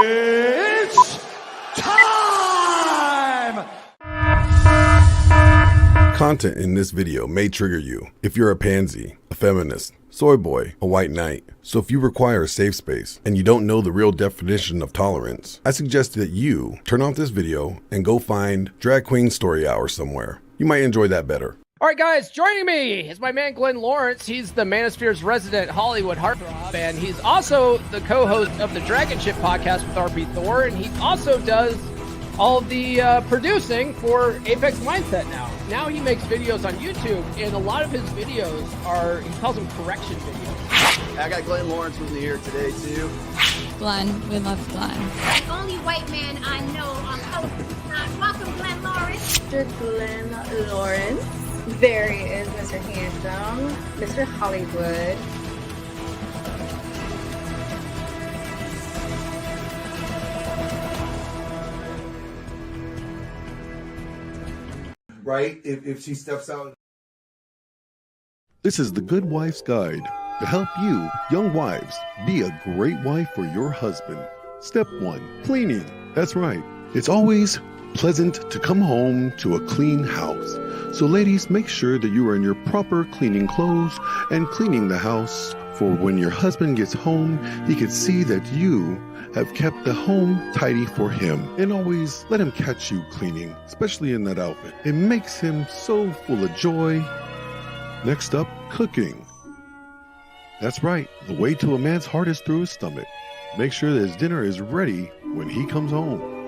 It's time! Content in this video may trigger you if you're a pansy, a feminist, soy boy, a white knight. So if you require a safe space and you don't know the real definition of tolerance, I suggest that you turn off this video and go find Drag Queen Story Hour somewhere. You might enjoy that better. All right, guys, joining me is my man, Glenn Lawrence. He's the Manosphere's resident Hollywood heartthrob, and he's also the co-host of the Dragon Ship podcast with RP Thor, and he also does all the producing for Apex Mindset now. Now he makes videos on YouTube, and a lot of his videos are, he calls them correction videos. I got Glenn Lawrence with me here today, too. Glenn, we love Glenn. The only white man I know on welcome, Glenn Lawrence. Mr. Glenn Lawrence. There he is, Mr. Handsome, Mr. Hollywood. Right? If she steps out. This is the Good Wife's Guide to help you, young wives, be a great wife for your husband. Step 1, cleaning. That's right. It's always pleasant to come home to a clean house. So ladies, make sure that you are in your proper cleaning clothes and cleaning the house for when your husband gets home, he can see that you have kept the home tidy for him. And always let him catch you cleaning, especially in that outfit. It makes him so full of joy. Next up, cooking. That's right, the way to a man's heart is through his stomach. Make sure that his dinner is ready when he comes home.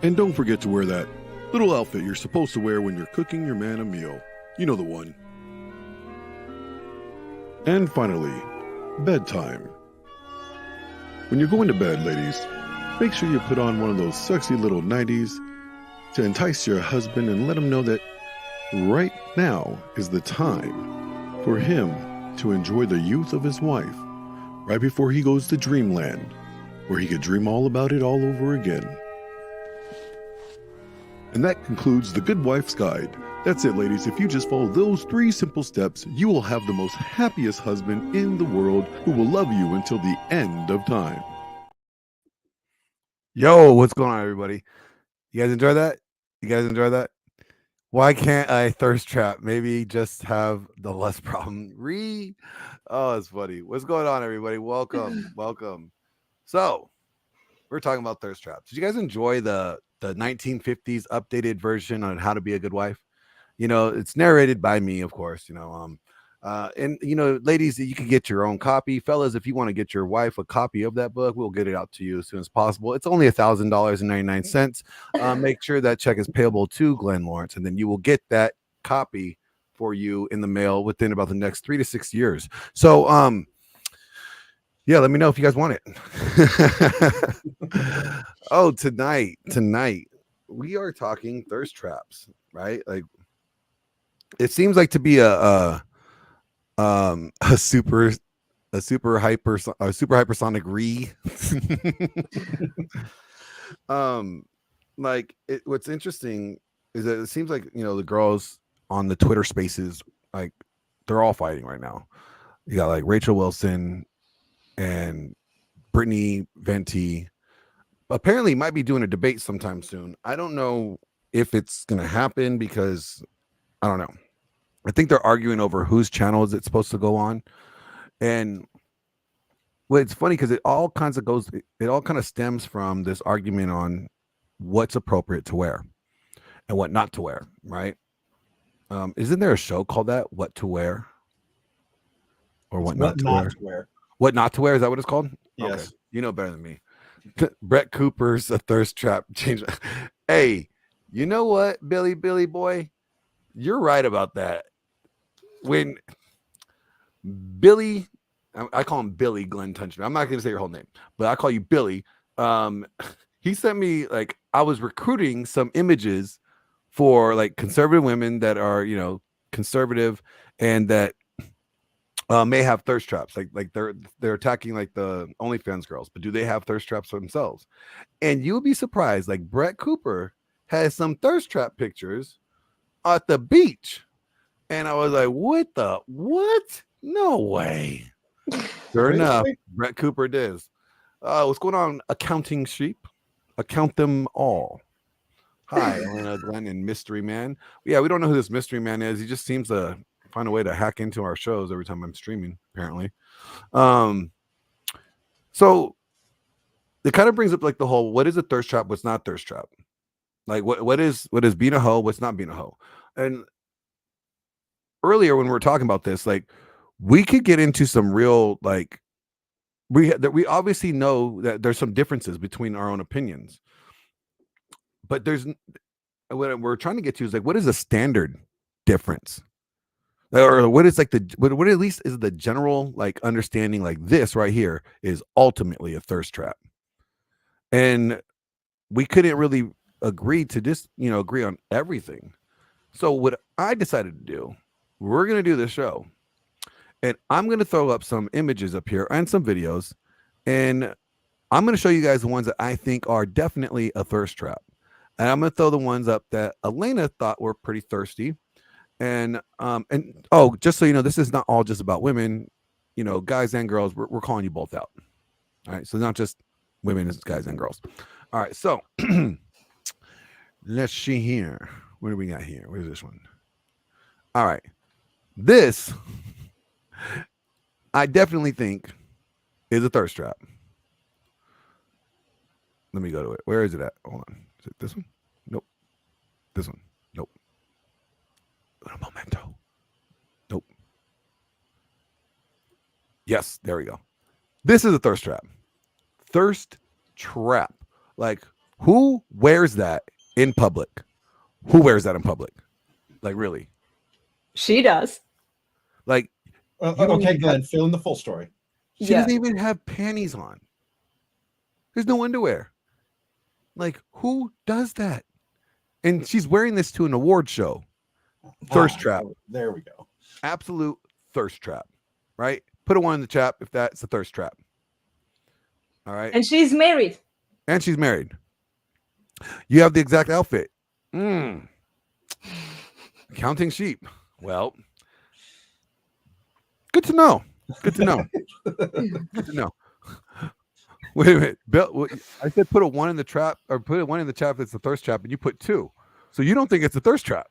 And don't forget to wear that little outfit you're supposed to wear when you're cooking your man a meal. You know the one. And finally, bedtime. When you're going to bed, ladies, make sure you put on one of those sexy little nighties to entice your husband and let him know that right now is the time for him to enjoy the youth of his wife, right before he goes to dreamland, where he could dream all about it all over again. And that concludes the Good Wife's Guide. That's it, ladies. If you just follow those 3 simple steps, you will have the most happiest husband in the world who will love you until the end of time. Yo, what's going on, everybody? You guys enjoy that? You guys enjoy that? Why can't I thirst trap? Maybe just have the less problem. Oh, it's funny. What's going on, everybody? Welcome. Welcome. So, we're talking about thirst traps. Did you guys enjoy the 1950s updated version on how to be a good wife? You know, it's narrated by me, of course, and you know, ladies, you can get your own copy. Fellas, if you want to get your wife a copy of that book, we'll get it out to you as soon as possible. It's only $1,000.99. Make sure that check is payable to Glenn Lawrence, and then you will get that copy for you in the mail within about the next 3 to 6 years. So, yeah, let me know if you guys want it. Oh, tonight we are talking thirst traps, right? Like, it seems like to be a super hypersonic what's interesting is that it seems like, you know, the girls on the Twitter spaces, like, they're all fighting right now. You got like Rachel Wilson and Brittany Venti apparently might be doing a debate sometime soon. I don't know if it's gonna happen because I don't know. I think they're arguing over whose channel is it supposed to go on. And well, it's funny because it all kind of stems from this argument on what's appropriate to wear and what not to wear, right? Isn't there a show called that? What to wear? Or what not to wear? What not to wear? Is that what it's called? Yes. Okay. You know better than me. Brett Cooper's a thirst trap change. Hey, you know what, Billy boy? You're right about that. When Billy, I call him Billy Glenn Tunchman. I'm not going to say your whole name, but I call you Billy. He sent me, like, I was recruiting some images for like conservative women that are, you know, conservative and that may have thirst traps. Like they're attacking like the OnlyFans girls, but do they have thirst traps for themselves? And you'll be surprised. Like, Brett Cooper has some thirst trap pictures at the beach. And I was like, what? No way. Sure enough, Really? Brett Cooper it is. What's going on, accounting sheep? Account them all. Hi, Elena, Glenn, and Mystery Man. Yeah, we don't know who this Mystery Man is. He just seems to find a way to hack into our shows every time I'm streaming, apparently. So it kind of brings up like the whole, what is a thirst trap, what's not thirst trap? Like what is being a hoe, what's not being a hoe? And earlier when we were talking about this, like we could get into some real like we obviously know that there's some differences between our own opinions, but there's what we're trying to get to is like what is a standard difference, or what is like what at least is the general like understanding, like this right here is ultimately a thirst trap, and we couldn't really agree to just agree on everything. So what I decided to do, we're going to do this show, and I'm going to throw up some images up here and some videos, and I'm going to show you guys the ones that I think are definitely a thirst trap. And I'm going to throw the ones up that Elena thought were pretty thirsty. And oh, just so you know, this is not all just about women, guys and girls. We're calling you both out. All right. So not just women, it's guys and girls. All right. So let's see here. What do we got here? Where's this one? All right. This, I definitely think is a thirst trap. Let me go to it. Where is it at? Hold on. Is it this one? Nope. This one? Nope. Un momento. Nope. Yes, there we go. This is a thirst trap. Thirst trap. Like, who wears that in public? Who wears that in public? Like, really? She does. Like, okay, Glenn, fill in the full story. She doesn't even have panties on. There's no underwear. Like, who does that? And she's wearing this to an award show. Thirst trap. There we go. Absolute thirst trap, right? Put a one in the chat if that's a thirst trap. All right. And she's married. And she's married. You have the exact outfit. Counting sheep. Well, good to know. Good to know. Good to know. Wait a minute, Bill. I said put a one in the trap, or put a one in the trap that's a thirst trap, and you put two. So you don't think it's a thirst trap?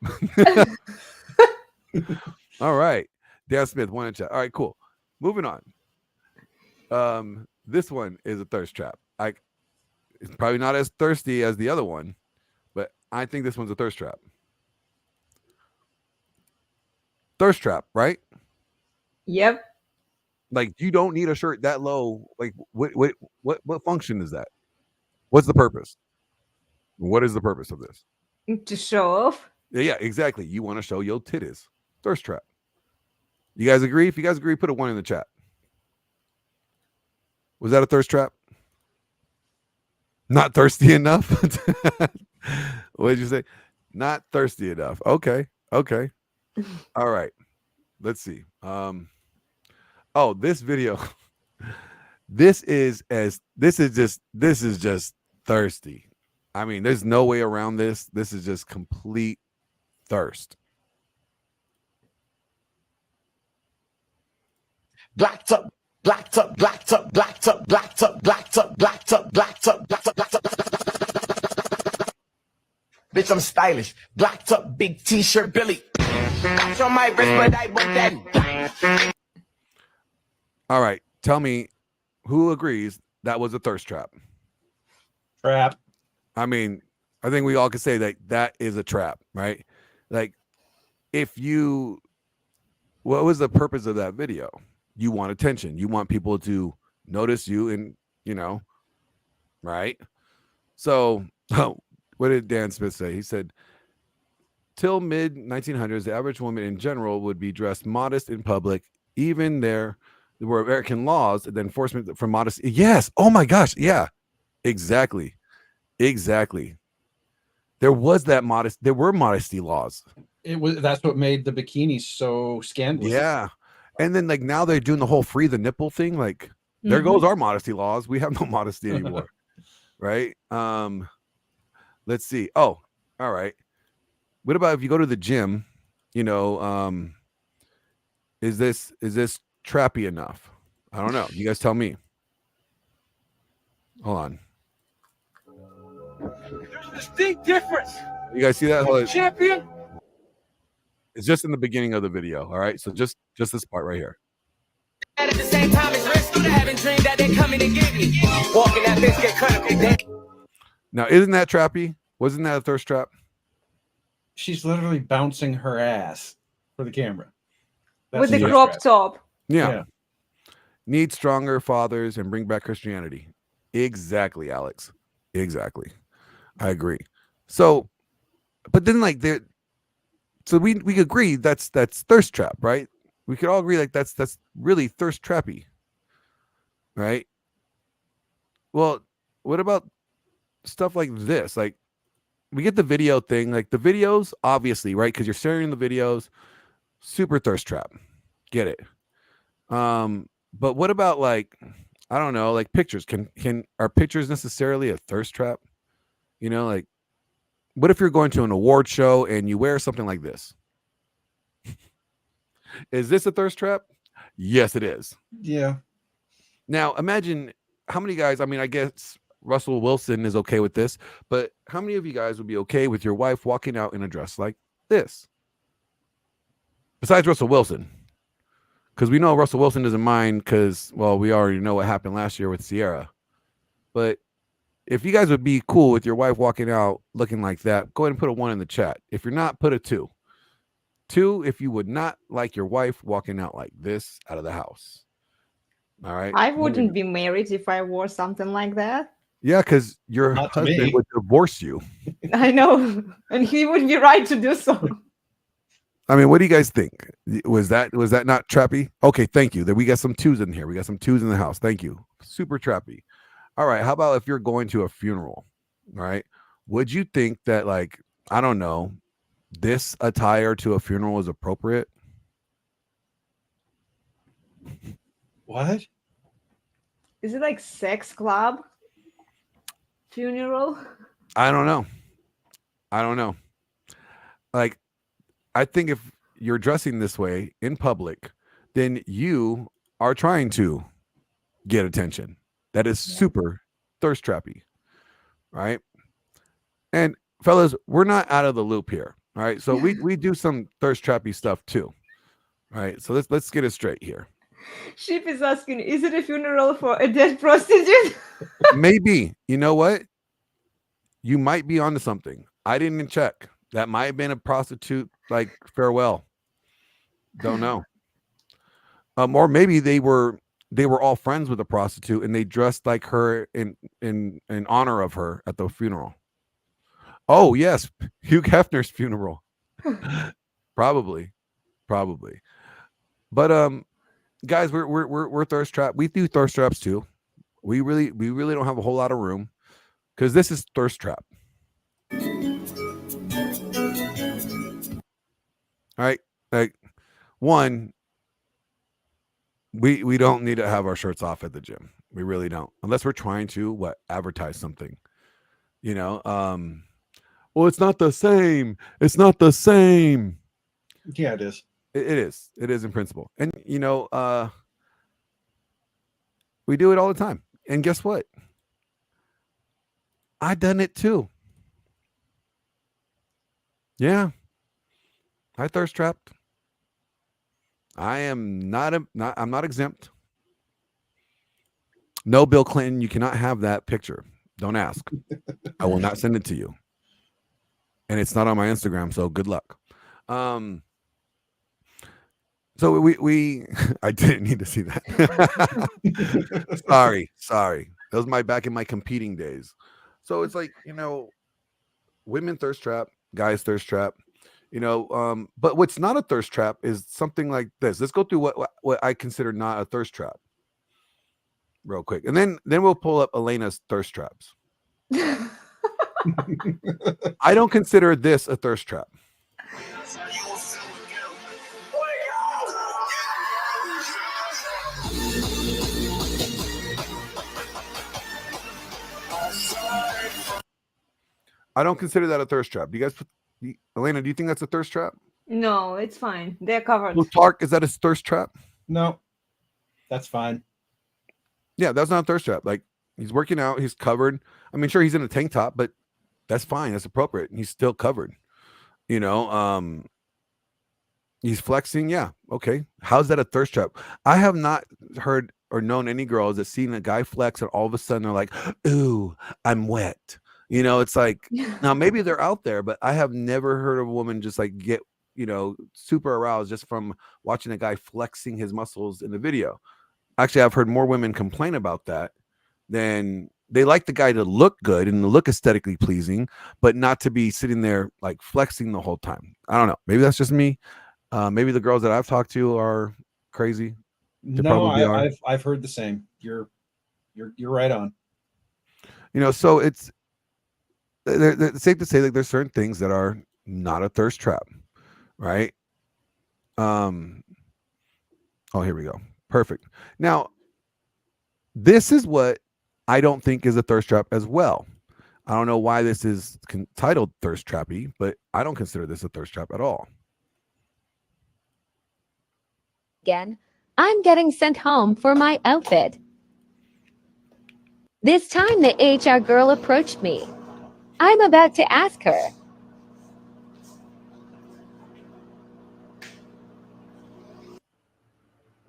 All right, Dan Smith, one in chat. All right, cool. Moving on. This one is a thirst trap. It's probably not as thirsty as the other one, but I think this one's a thirst trap. Thirst trap, right? Yep. Like, you don't need a shirt that low. Like, what function is that? What's the purpose? What is the purpose of this? To show off. Yeah, exactly. You want to show your titties. Thirst trap. You guys agree? If you guys agree, put a one in the chat. Was that a thirst trap? Not thirsty enough? What did you say? Not thirsty enough. Okay. All right. Let's see. Oh, this video. This is just thirsty. I mean, there's no way around this. This is just complete thirst. Blacked up, blacked up, blacked up, blacked up, blacked up, blacked up, blacked up, blacked up, blacked up, blacked up. Bitch, I'm stylish. Blacked up, big t-shirt, Billy. Got on my wrist, but I want that. All right, tell me who agrees that was a thirst trap? Trap. I mean, I think we all can say that is a trap, right? Like, what was the purpose of that video? You want attention. You want people to notice you and, right? So, what did Dan Smith say? He said, till mid 1900s, the average woman in general would be dressed modest in public. Even there were American laws, the enforcement for modesty. Yes. Oh my gosh. Yeah, exactly. There were modesty laws. That's what made the bikinis so scandalous. Yeah. And then like now they're doing the whole free the nipple thing. Like there goes our modesty laws. We have no modesty anymore. Right. Let's see. Oh, all right. What about if you go to the gym, is this trappy enough? I don't know. You guys tell me. Hold on. There's a distinct difference. You guys see that? Hold on. Champion. It's just in the beginning of the video. All right. So just this part right here. At the same time, it's risky to having dreamed that they coming to get me. Walking that bitch get critical. Now, isn't that trappy? Wasn't that a thirst trap? She's literally bouncing her ass for the camera. With the a crop trap. top. Yeah. Need stronger fathers and bring back Christianity. Exactly, Alex. Exactly. I agree. So, but then like there, so we agree that's thirst trap, right? We could all agree like that's really thirst trappy, right? Well, what about stuff like this? Like we get the video thing, like the videos, obviously, right? Because you're sharing the videos, super thirst trap. Get it. But what about like, I don't know, like pictures? Are pictures necessarily a thirst trap? You know, like what if you're going to an award show and you wear something like this? Is this a thirst trap? Yes, it is. Yeah. Now imagine how many guys, I mean, I guess Russell Wilson is okay with this, but how many of you guys would be okay with your wife walking out in a dress like this? Besides Russell Wilson. Because we know Russell Wilson doesn't mind because, well, we already know what happened last year with Sierra. But if you guys would be cool with your wife walking out looking like that, go ahead and put a 1 in the chat. If you're not, put a 2. 2, if you would not like your wife walking out like this out of the house. All right. I wouldn't be married if I wore something like that. Yeah, because your Not to husband me. would divorce you. I know. And he would be right to do so. I mean, what do you guys think? Was that not trappy? Okay, thank you. That we got some 2s in here. We got some 2s in the house. Thank you. Super trappy. All right. How about if you're going to a funeral? All right. Would you think that, like, I don't know, this attire to a funeral is appropriate? What? Is it like sex club? Funeral? I don't know. Like, I think if you're dressing this way in public, then you are trying to get attention. That is super thirst trappy, right? And fellas, we're not out of the loop here. All right. So we do some thirst trappy stuff too. All right. So let's get it straight here. Sheep is asking, is it a funeral for a dead prostitute? Maybe. You know what? You might be onto something. I didn't check. That might have been a prostitute, like farewell. Don't know. Or maybe they were all friends with a prostitute and they dressed like her in honor of her at the funeral. Oh yes, Hugh Hefner's funeral. Probably. But guys, we're thirst trap. We do thirst traps too. We really don't have a whole lot of room because this is thirst trap. All right, like one, we don't need to have our shirts off at the gym. We really don't, unless we're trying to advertise something. You know, well, it's not the same. It's not the same. Yeah, it is. It is. It is in principle, and you know, we do it all the time. And guess what? I done it too. Yeah. I thirst trapped. I am I'm not exempt. No, Bill Clinton, you cannot have that picture. Don't ask. I will not send it to you. And it's not on my Instagram, so good luck. So we I didn't need to see that. Sorry. That was back in my competing days. So it's like, you know, women thirst trap, guys thirst trap. You know, but what's not a thirst trap is something like this. Let's go through what I consider not a thirst trap real quick. And then we'll pull up Elena's thirst traps. I don't consider this a thirst trap. I don't consider that a thirst trap. Do you guys Elena, do you think that's a thirst trap? No, it's fine. They're covered. Plutarch, is that a thirst trap? No, that's fine. Yeah, that's not a thirst trap. Like, he's working out, he's covered. I mean, sure, he's in a tank top, but that's fine. That's appropriate. He's still covered. You know, he's flexing. Yeah, okay. How's that a thirst trap? I have not heard or known any girls that seen a guy flex and all of a sudden they're like, "Ooh, I'm wet." You know, it's like, now maybe they're out there, but I have never heard of a woman just like get, you know, super aroused just from watching a guy flexing his muscles in the video. Actually, I've heard more women complain about that than they like the guy to look good and to look aesthetically pleasing, but not to be sitting there like flexing the whole time. I don't know. Maybe that's just me. Maybe the girls that I've talked to are crazy. They No, probably are. I've heard the same. You're right on. You know, so it's safe to say like there's certain things that are not a thirst trap, right? Oh, here we go. Perfect. Now, this is what I don't think is a thirst trap as well. I don't know why this is titled thirst trappy, but I don't consider this a thirst trap at all. Again, I'm getting sent home for my outfit. This time the HR girl approached me. I'm about to ask her.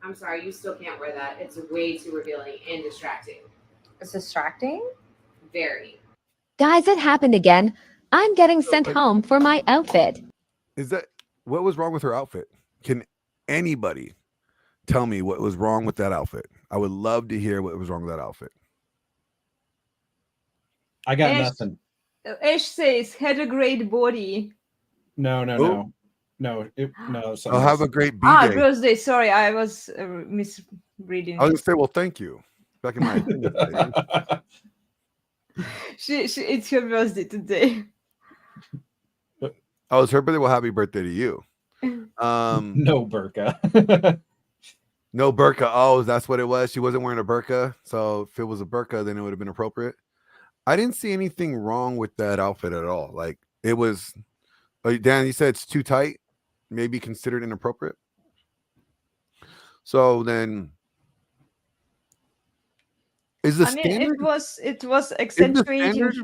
I'm sorry, you still can't wear that. It's way too revealing and distracting. It's distracting? Very. Guys, it happened again. I'm getting sent home for my outfit. Is that what was wrong with her outfit? Can anybody tell me what was wrong with that outfit? I would love to hear what was wrong with that outfit. I got Ash- nothing. Ash says, had a great body. No. I'll something have else. a great B-day. Birthday. Sorry, I was misreading. I was gonna say, well, thank you. Back in my attendance day. It's her birthday today. Oh, it's her birthday. Well, happy birthday to you. No burqa. No burqa. Oh, that's what it was. She wasn't wearing a burqa. So if it was a burqa, then it would have been appropriate. I didn't see anything wrong with that outfit at all. Like, it was, Dan, you said it's too tight, maybe considered inappropriate. So then, is the standard? It was Is the accentuating. standard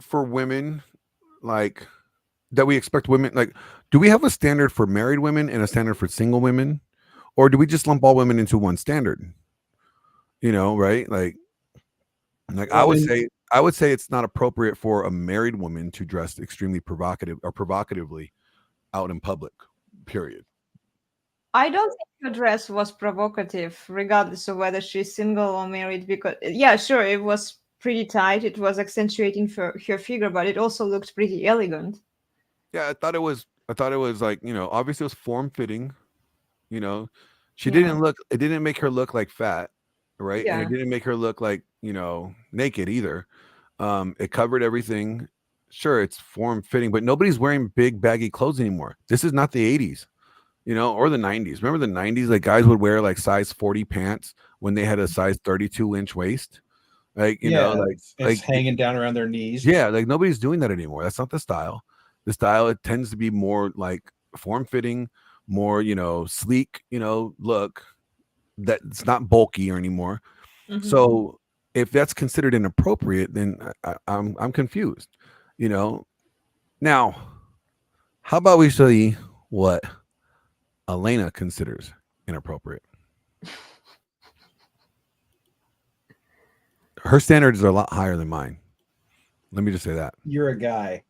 for women, like, that we expect women, like, do we have a standard for married women and a standard for single women, or do we just lump all women into one standard? You know, right? Like I would say it's not appropriate for a married woman to dress extremely provocatively out in public. Period. I don't think her dress was provocative, regardless of whether she's single or married. Because yeah, sure, it was pretty tight. It was accentuating for her figure, but it also looked pretty elegant. Yeah, I thought it was like, you know, obviously it was form fitting. You know, it didn't make her look like fat, right? Yeah. And it didn't make her look like, you know, naked either. It covered everything. Sure, it's form fitting, but nobody's wearing big baggy clothes anymore. This is not the 80s, you know, or the 90s. Remember the 90s? Like, guys would wear like size 40 pants when they had a size 32-inch waist. Like, you know, it's hanging down around their knees. Yeah, like nobody's doing that anymore. That's not the style. The style, it tends to be more like form fitting, more, you know, sleek, you know, look that it's not bulky or anymore. Mm-hmm. So if that's considered inappropriate, then I'm confused, you know. Now, how about we see what Elena considers inappropriate? Her standards are a lot higher than mine. Let me just say that. You're a guy.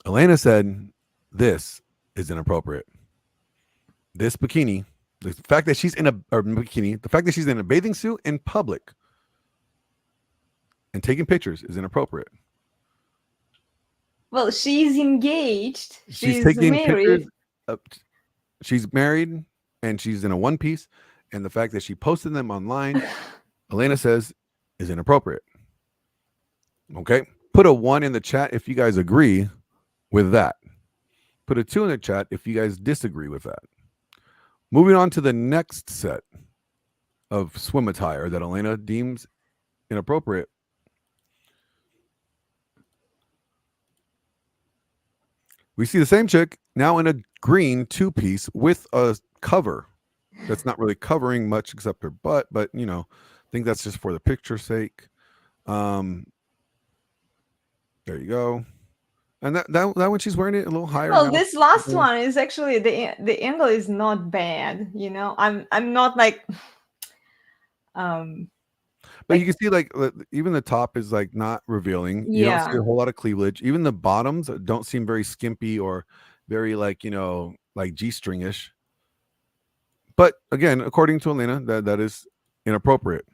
Elena said this is inappropriate. This bikini, the fact that she's in a bikini, the fact that she's in a bathing suit in public and taking pictures is inappropriate. Well, she's engaged. She's taking married. pictures. She's married and she's in a one piece, and the fact that she posted them online, Elena says, is inappropriate. Okay, put a 1 in the chat if you guys agree with that. Put a 2 in the chat if you guys disagree with that. Moving on to the next set of swim attire that Elena deems inappropriate. We see the same chick now in a green 2-piece with a cover that's not really covering much except her butt, but you know, I think that's just for the picture's sake. There you go. And that one, she's wearing it a little higher. Well, now. this last one is actually the angle is not bad. You know, I'm not like But you can see like even the top is like not revealing. You don't see Yeah. a whole lot of cleavage. Even the bottoms don't seem very skimpy or very like, you know, like G-stringish. But again, according to Elena, that is inappropriate.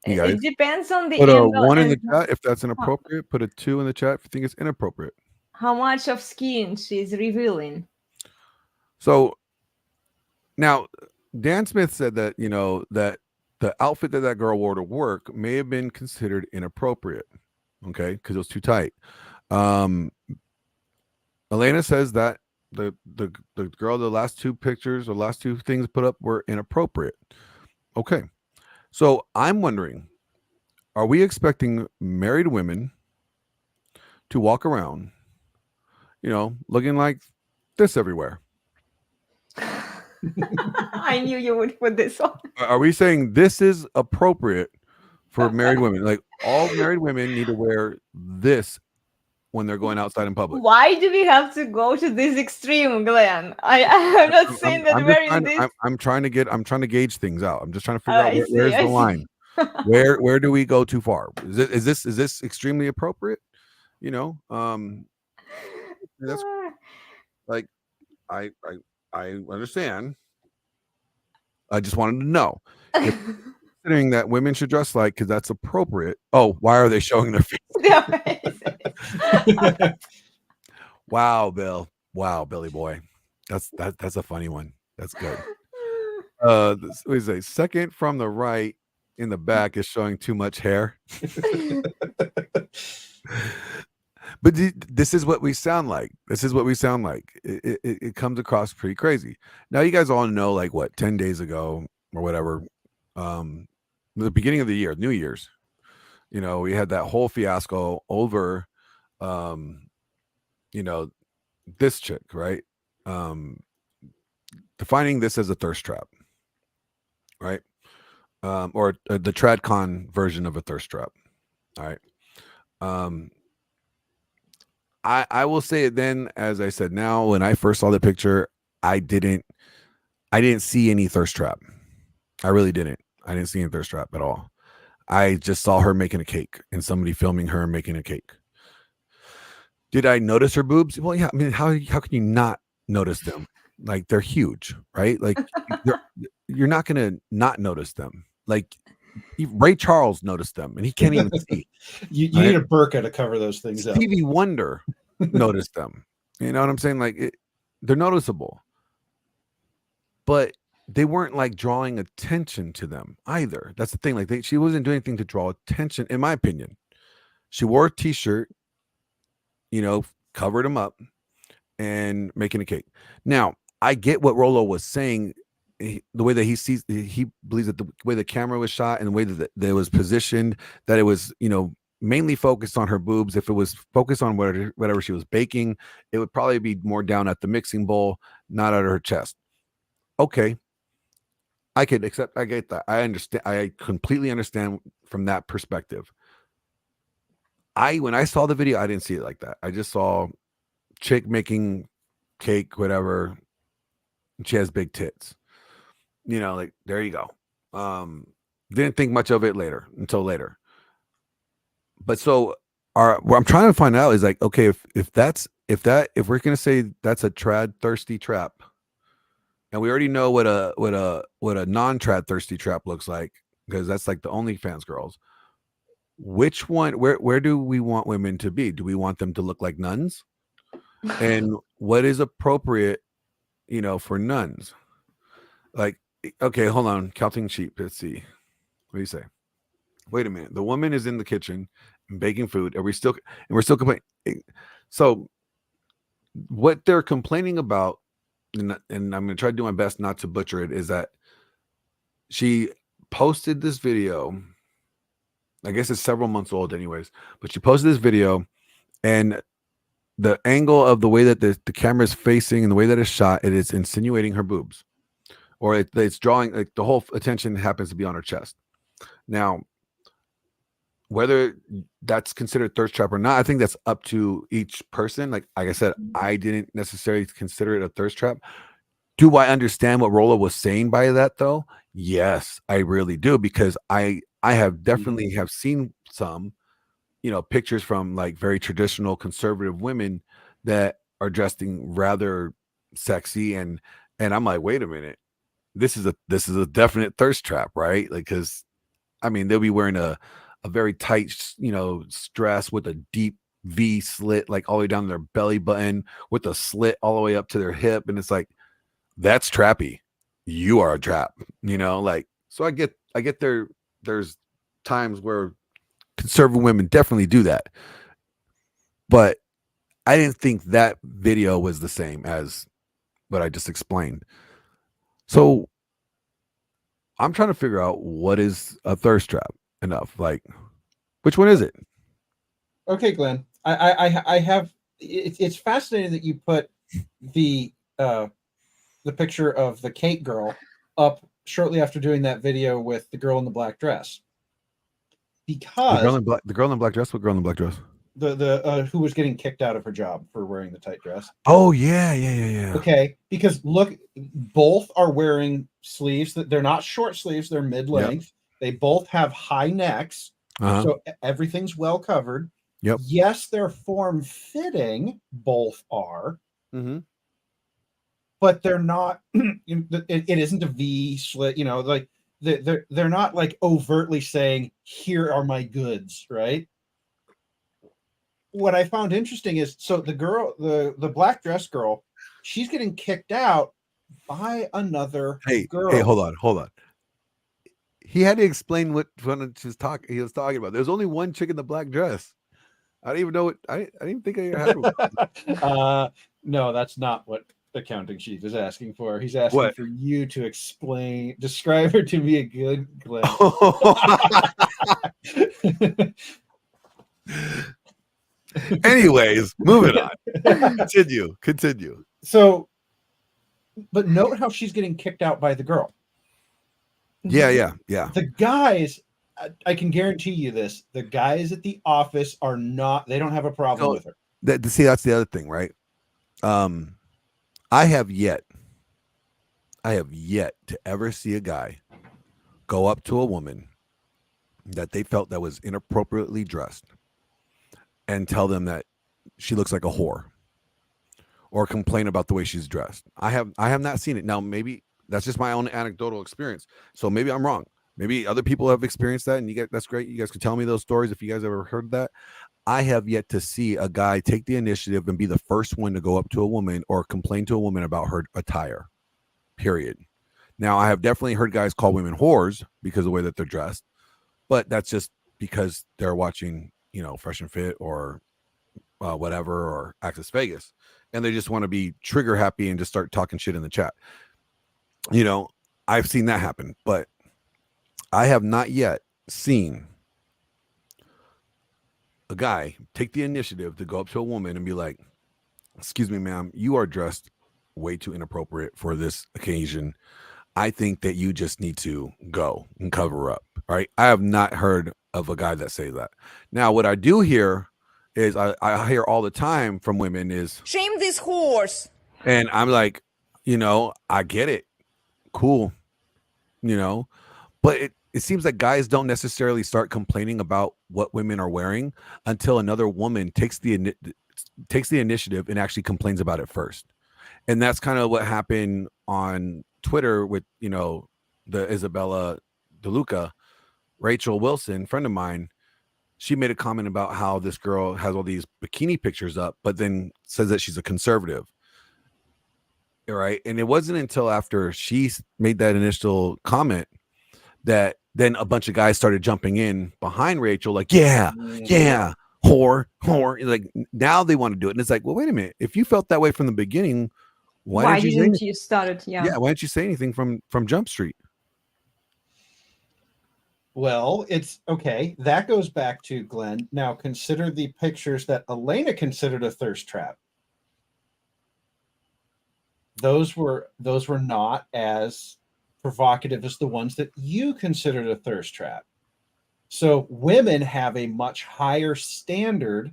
You guys it depends on the put a angle 1 in and the chat if that's inappropriate. Put a 2 in the chat if you think it's inappropriate. how much of skin she's revealing. So now Dan Smith said that, you know, that the outfit that girl wore to work may have been considered inappropriate. Okay, because it was too tight. Elena says that the girl, the last two pictures, the last two things put up were inappropriate. Okay, so I'm wondering, are we expecting married women to walk around, you know, looking like this everywhere? I knew you would put this on. Are we saying this is appropriate for married women? Like all married women need to wear this when they're going outside in public. Why do we have to go to this extreme, Glenn? I'm not saying that wearing this. I'm trying to gauge things out. I'm just trying to figure out where's I the see. line. Where do we go too far? Is this extremely appropriate? You know, that's like I understand. I just wanted to know if considering that women should dress like because that's appropriate. Oh, why are they showing their face? Wow, Bill. Wow, Billy boy. That's a funny one. That's good. What is it? Second from the right in the back is showing too much hair. But this is what we sound like. This is what we sound like. It comes across pretty crazy. Now you guys all know, like what, 10 days ago or whatever, the beginning of the year, New Year's, you know, we had that whole fiasco over, you know, this chick, right? Defining this as a thirst trap, right? Or the TradCon version of a thirst trap. All right. I will say it then, as I said now, when I first saw the picture, I didn't see any thirst trap. I really didn't. I didn't see any thirst trap at all. I just saw her making a cake and somebody filming her making a cake. Did I notice her boobs? Well, yeah. I mean, how can you not notice them? Like they're huge, right? Like you're not gonna not notice them. Like Ray Charles noticed them, and he can't even see. You need a burqa to cover those things up. Stevie Wonder noticed them. You know what I'm saying? Like they're noticeable, but they weren't like drawing attention to them either. That's the thing. Like she wasn't doing anything to draw attention, in my opinion. She wore a t-shirt, you know, covered him up, and making a cake. Now I get what Rolo was saying. The way that he believes that the way the camera was shot and the way that it was positioned, that it was, you know, mainly focused on her boobs. If it was focused on whatever she was baking, it would probably be more down at the mixing bowl, not at her chest. Okay, I get that. I understand. I completely understand from that perspective. When I saw the video, I didn't see it like that. I just saw chick making cake, whatever. She has big tits. You know, like there you go. Didn't think much of it until later. But so what I'm trying to find out is like, okay, if we're gonna say that's a trad thirsty trap, and we already know what a non-trad thirsty trap looks like, because that's like the OnlyFans girls. Which one? Where do we want women to be? Do we want them to look like nuns? And what is appropriate, you know, for nuns? Like, okay, hold on, counting sheep. Let's see. What do you say? Wait a minute. The woman is in the kitchen and baking food, and we're still complaining. So, what they're complaining about, and I'm going to try to do my best not to butcher it, is that she posted this video. I guess it's several months old, anyways. But she posted this video, and the angle of the way that the camera is facing and the way that it's shot, it is insinuating her boobs. or it's drawing, like the whole attention happens to be on her chest. Now, whether that's considered thirst trap or not, I think that's up to each person. Like I said, I didn't necessarily consider it a thirst trap. Do I understand what Rolla was saying by that though? Yes, I really do, because I have definitely have seen some, pictures from like very traditional conservative women that are dressing rather sexy, and I'm like, wait a minute, this is a definite thirst trap, right? Like, because I mean, they'll be wearing a very tight, dress with a deep V slit, like all the way down their belly button, with a slit all the way up to their hip, and it's like, that's trappy. You are a trap, like. So I get there's times where conservative women definitely do that, but I didn't think that video was the same as what I just explained. So I'm trying to figure out what is a thirst trap enough. Like, which one is it? Okay, Glenn. I have. It's fascinating that you put the picture of the cake girl up shortly after doing that video with the girl in the black dress, because the girl in the black dress. What girl in the black dress? The who was getting kicked out of her job for wearing the tight dress. Oh yeah. Okay, because look, both are wearing sleeves that they're not short sleeves; they're mid-length. Yep. They both have high necks, so everything's well covered. Yep. Yes, they're form-fitting. Both are. Mm-hmm. But they're not. It isn't a V slit. Like they're not like overtly saying, "Here are my goods," right? What I found interesting is, so the girl, the black dress girl, she's getting kicked out by another girl. Hey, hold on. He had to explain what he was talking about. There's only one chick in the black dress. I don't even know what I didn't think I had one. No, that's not what the counting sheet is asking for. He's asking for you to describe her to me a good Glenn. Anyways, moving on. Continue. So, but note how she's getting kicked out by the girl. Yeah. The guys, I can guarantee you this: the guys at the office are not. They don't have a problem with her. See, that's the other thing, right? I have yet to ever see a guy go up to a woman that they felt that was inappropriately dressed and tell them that she looks like a whore, or complain about the way she's dressed. I have not seen it. Now, maybe that's just my own anecdotal experience. So maybe I'm wrong. Maybe other people have experienced that, and that's great. You guys can tell me those stories if you guys ever heard that. I have yet to see a guy take the initiative and be the first one to go up to a woman or complain to a woman about her attire, period. Now, I have definitely heard guys call women whores because of the way that they're dressed, but that's just because they're watching, Fresh and Fit or whatever, or Access Vegas, and they just want to be trigger happy and just start talking shit in the chat. I've seen that happen, but I have not yet seen a guy take the initiative to go up to a woman and be like, "Excuse me, ma'am, you are dressed way too inappropriate for this occasion. I think that you just need to go and cover up." Right? I have not heard of a guy that say that. Now, what I do hear is I hear all the time from women is, "Shame this horse." And I'm like, I get it. Cool. But it seems like guys don't necessarily start complaining about what women are wearing until another woman takes the initiative and actually complains about it first. And that's kind of what happened on Twitter with, the Isabella DeLuca, Rachel Wilson, friend of mine. She made a comment about how this girl has all these bikini pictures up, but then says that she's a conservative. Right. And it wasn't until after she made that initial comment that then a bunch of guys started jumping in behind Rachel, like, yeah, whore. Like, now they want to do it. And it's like, well, wait a minute. If you felt that way from the beginning, why didn't you start it? Yeah. Why didn't you say anything from Jump Street? Well, it's okay. That goes back to Glenn. Now consider the pictures that Elena considered a thirst trap. Those were not as provocative as the ones that you considered a thirst trap. So women have a much higher standard,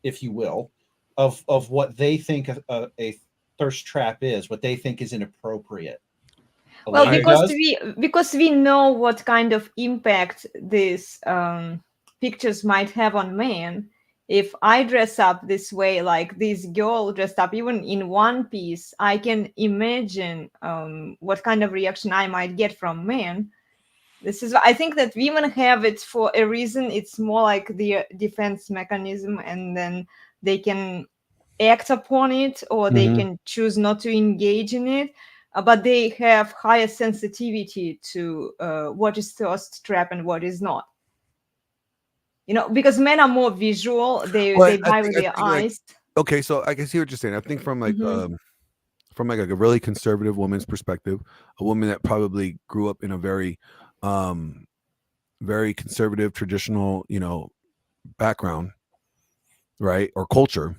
if you will, of what they think a thirst trap is, what they think is inappropriate. Well, Elena because does? we know what kind of impact these pictures might have on men. If I dress up this way, like this girl dressed up, even in one piece, I can imagine what kind of reaction I might get from men. This is, I think that women have it for a reason. It's more like the defense mechanism, and then they can act upon it, or they can choose not to engage in it. But they have higher sensitivity to what is thirst trap and what is not. You know, because men are more visual. They buy with their eyes. Okay, so I can see what you're saying. I think from like a really conservative woman's perspective, a woman that probably grew up in a very very conservative, traditional, background, right, or culture.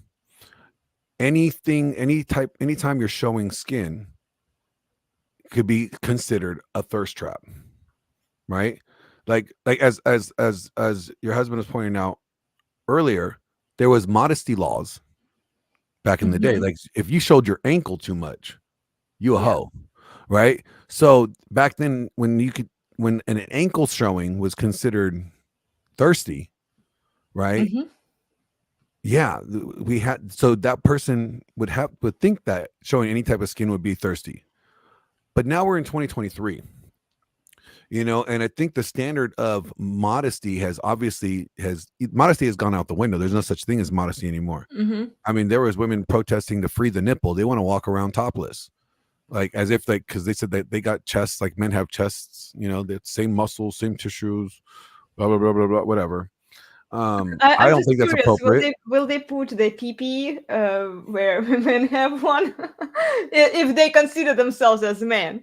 Anything, anytime you're showing skin could be considered a thirst trap, right? Like as your husband was pointing out earlier, there was modesty laws back in the day. Like if you showed your ankle too much, you a hoe, right? So back then, when an ankle showing was considered thirsty, right? Yeah, we had, so that person would think that showing any type of skin would be thirsty. But now we're in 2023, and I think the standard of modesty has gone out the window. There's no such thing as modesty anymore. I mean, there was women protesting to free the nipple. They want to walk around topless, like as if because they said that they got chests like men have chests, the same muscles, same tissues, blah blah blah blah blah, whatever. I don't think that's appropriate. Will they put the PP where women have one if they consider themselves as men?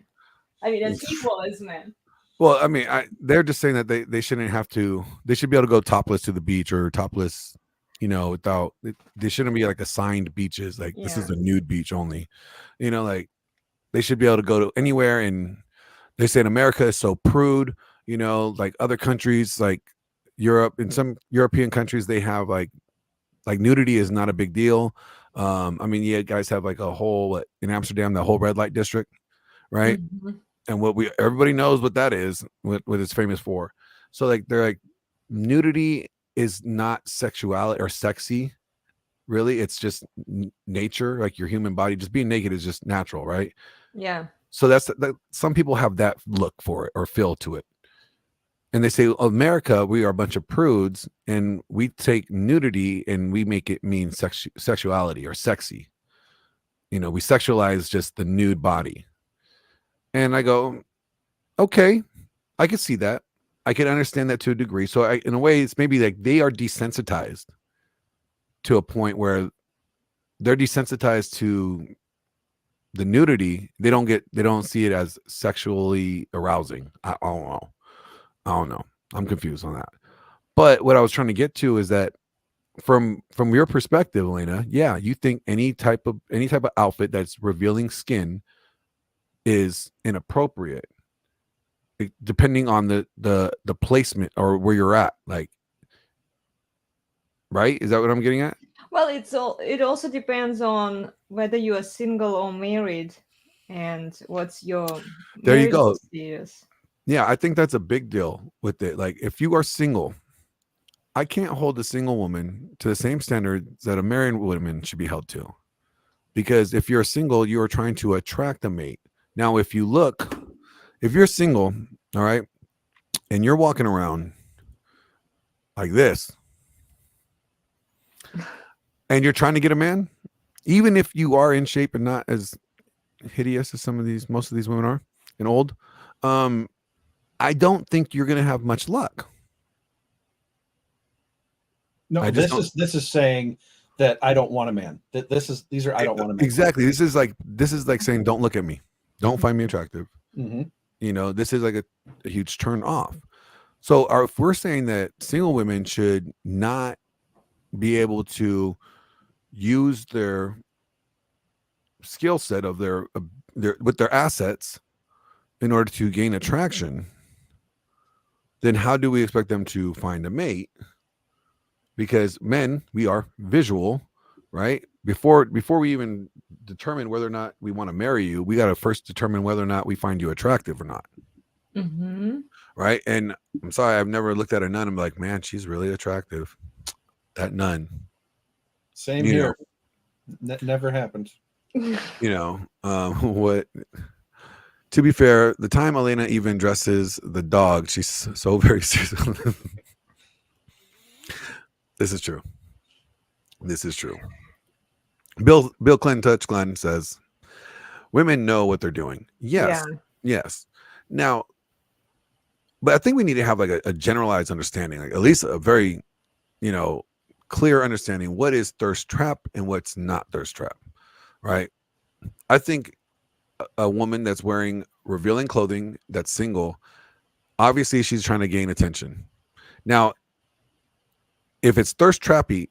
I mean, as equal as men. Well, I mean, they're just saying that they shouldn't have to. They should be able to go topless to the beach or topless, without. They shouldn't be like assigned beaches. Like this is a nude beach only. Like they should be able to go to anywhere. And they say in America is so prude. Like other countries, like Europe, in some European countries, they have like nudity is not a big deal. I mean, yeah, guys have like a whole in Amsterdam, the whole red light district, right? And everybody knows what that is, what it's famous for. So like they're like, nudity is not sexuality or sexy, really. It's just nature, like your human body. Just being naked is just natural, right? Yeah. So that's some people have that look for it or feel to it. And they say, America, we are a bunch of prudes, and we take nudity and we make it mean sexuality or sexy. We sexualize just the nude body. And I go, okay, I could see that. I can understand that to a degree. So in a way, it's maybe like they are desensitized to a point where they're desensitized to the nudity. They don't see it as sexually arousing. I don't know. I'm confused on that. But what I was trying to get to is that from your perspective, Elena, yeah, you think any type of outfit that's revealing skin is inappropriate, depending on the placement or where you're at, like, right? Is that what I'm getting at? Well, it also depends on whether you are single or married, and what's your there you go status. Yeah, I think that's a big deal with it. Like if you are single, I can't hold a single woman to the same standards that a married woman should be held to, because if you're single, you are trying to attract a mate. Now, if you're single, all right, and you're walking around like this, and you're trying to get a man, even if you are in shape and not as hideous as most of these women are and old, I don't think you're going to have much luck. No, this is saying that I don't want a man. These are I don't want a man. Exactly. This is like saying, don't look at me. Don't find me attractive. This is like a huge turn off. So if we're saying that single women should not be able to use their skill set of their with their assets in order to gain attraction, then how do we expect them to find a mate? Because men, we are visual, right? Before we even determine whether or not we want to marry you, we got to first determine whether or not we find you attractive or not. Right? And I'm sorry, I've never looked at a nun and be like, man, she's really attractive. That nun. Same here. Never happened. What? To be fair, the time Elena even dresses the dog, she's so very serious. This is true. This is true. Bill Clinton Touch Glenn says, women know what they're doing. Yes. Yeah. Yes. Now, but I think we need to have like a generalized understanding, like at least a very, clear understanding what is thirst trap and what's not thirst trap, right? I think a woman that's wearing revealing clothing that's single, obviously she's trying to gain attention. Now, if it's thirst trappy,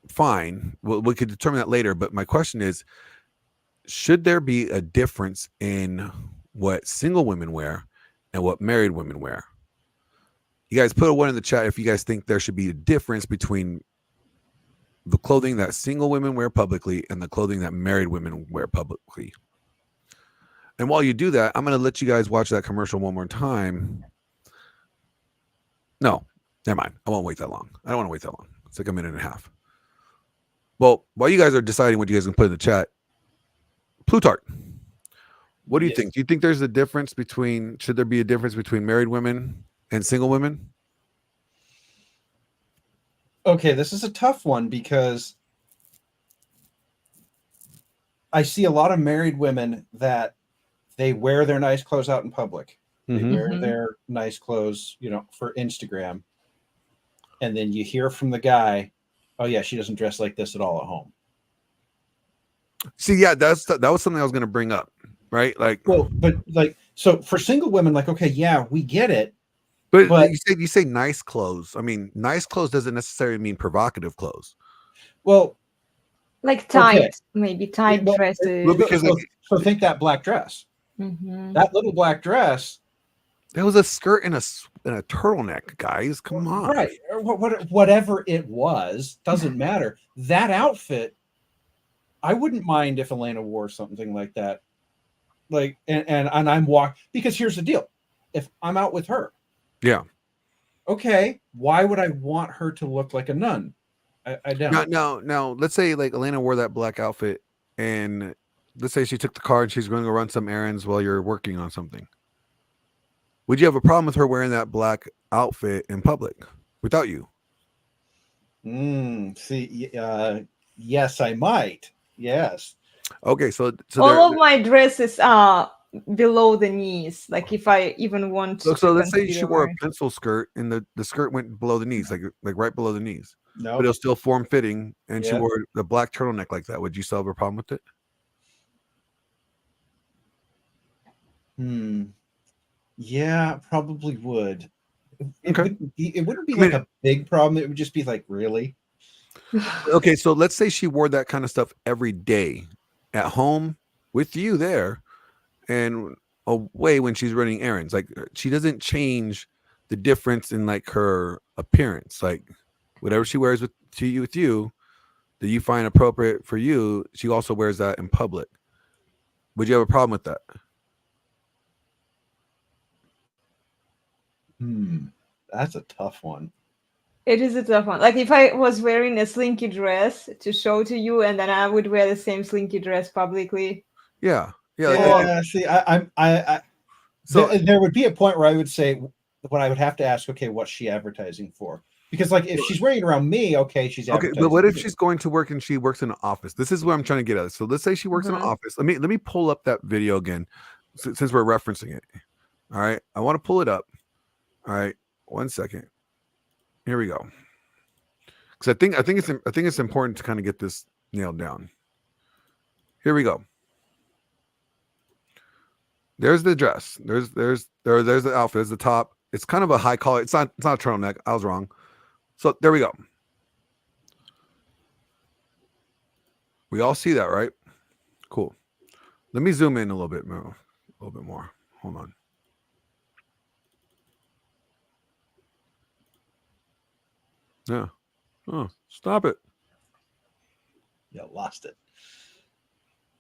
fine. We could determine that later. But my question is, should there be a difference in what single women wear and what married women wear? You guys put a one in the chat if you guys think there should be a difference between the clothing that single women wear publicly and the clothing that married women wear publicly. And while you do that, I'm going to let you guys watch that commercial one more time. No, never mind. I won't wait that long. I don't want to wait that long. It's like a minute and a half. Well, while you guys are deciding what you guys can put in the chat, Plutarch, what do you think? Do you think there's a difference should there be a difference between married women and single women? Okay, this is a tough one because I see a lot of married women that they wear their nice clothes out in public. They wear their nice clothes, for Instagram. And then you hear from the guy, oh yeah, she doesn't dress like this at all at home. See, yeah, that was something I was going to bring up, right? So for single women, okay, yeah, we get it. But you say nice clothes. I mean, nice clothes doesn't necessarily mean provocative clothes. Well, like tight, maybe tight dresses. Well, because so think that black dress. That little black dress. That was a skirt and a turtleneck, guys. Come on. Right. Whatever it was, doesn't matter. That outfit, I wouldn't mind if Elena wore something like that. And I'm because here's the deal. If I'm out with her. Yeah. Okay. Why would I want her to look like a nun? I don't. Now, let's say like Elena wore that black outfit and let's say she took the car and she's going to run some errands while you're working on something. Would you have a problem with her wearing that black outfit in public without you? Yes, I might. Yes. Okay, so all of my dresses are below the knees. Like if I even want to. So let's say she wore a pencil skirt and the skirt went below the knees, like right below the knees. No, but it'll still form fitting, and she wore the black turtleneck like that. Would you still have a problem with it? Yeah, probably would. It wouldn't be like a big problem. It would just be like, really? Okay, so let's say she wore that kind of stuff every day at home with you there and away when she's running errands. Like she doesn't change the difference in like her appearance. Like whatever she wears with you that you find appropriate for you, she also wears that in public. Would you have a problem with that? That's a tough one. It is a tough one. Like if I was wearing a slinky dress to show to you, and then I would wear the same slinky dress publicly. Yeah. See, there would be a point where I would say, what I would have to ask, okay, what's she advertising for? Because like if she's wearing it around me, okay, she's advertising. Okay, but what if she's going to work and she works in an office? This is what I'm trying to get at. So let's say she works in an office. Let me pull up that video again, since we're referencing it. All right, I want to pull it up. All right, 1 second. Here we go. Because I think it's important to kind of get this nailed down. Here we go. There's the dress. There's the outfit. There's the top. It's kind of a high collar. It's not a turtleneck. I was wrong. So there we go. We all see that, right? Cool. Let me zoom in a little bit more. Hold on. Yeah. Oh, stop it. Yeah, lost it.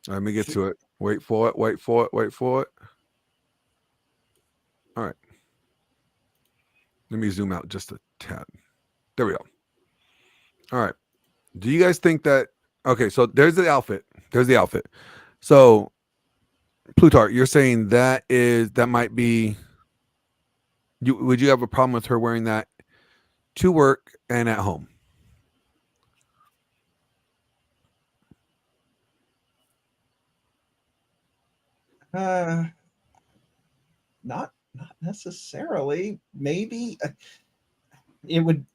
Let me get to it. Wait for it. Wait for it. Wait for it. All right. Let me zoom out just a tad. There we go. All right. Do you guys think that? Okay, so there's the outfit. There's the outfit. So, Plutarch, you're saying that might be. Would you have a problem with her wearing that to work and at home? Not necessarily. Maybe it would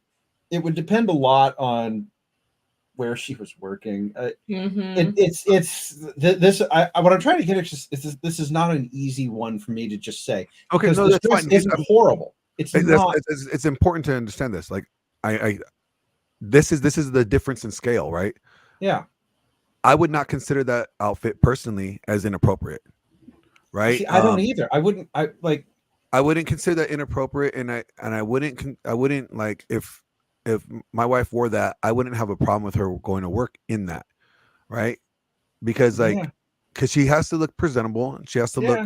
depend a lot on where she was working. This. What I'm trying to get is this is not an easy one for me to just say. Okay, because no, this that's fine. isn't horrible. It's not. It's important to understand this. Like, this is the difference in scale, right? Yeah. I would not consider that outfit personally as inappropriate, right? See, I don't either. I wouldn't. I wouldn't consider that inappropriate, and I wouldn't like if my wife wore that, I wouldn't have a problem with her going to work in that, right? Because because she has to look presentable, and she has to look,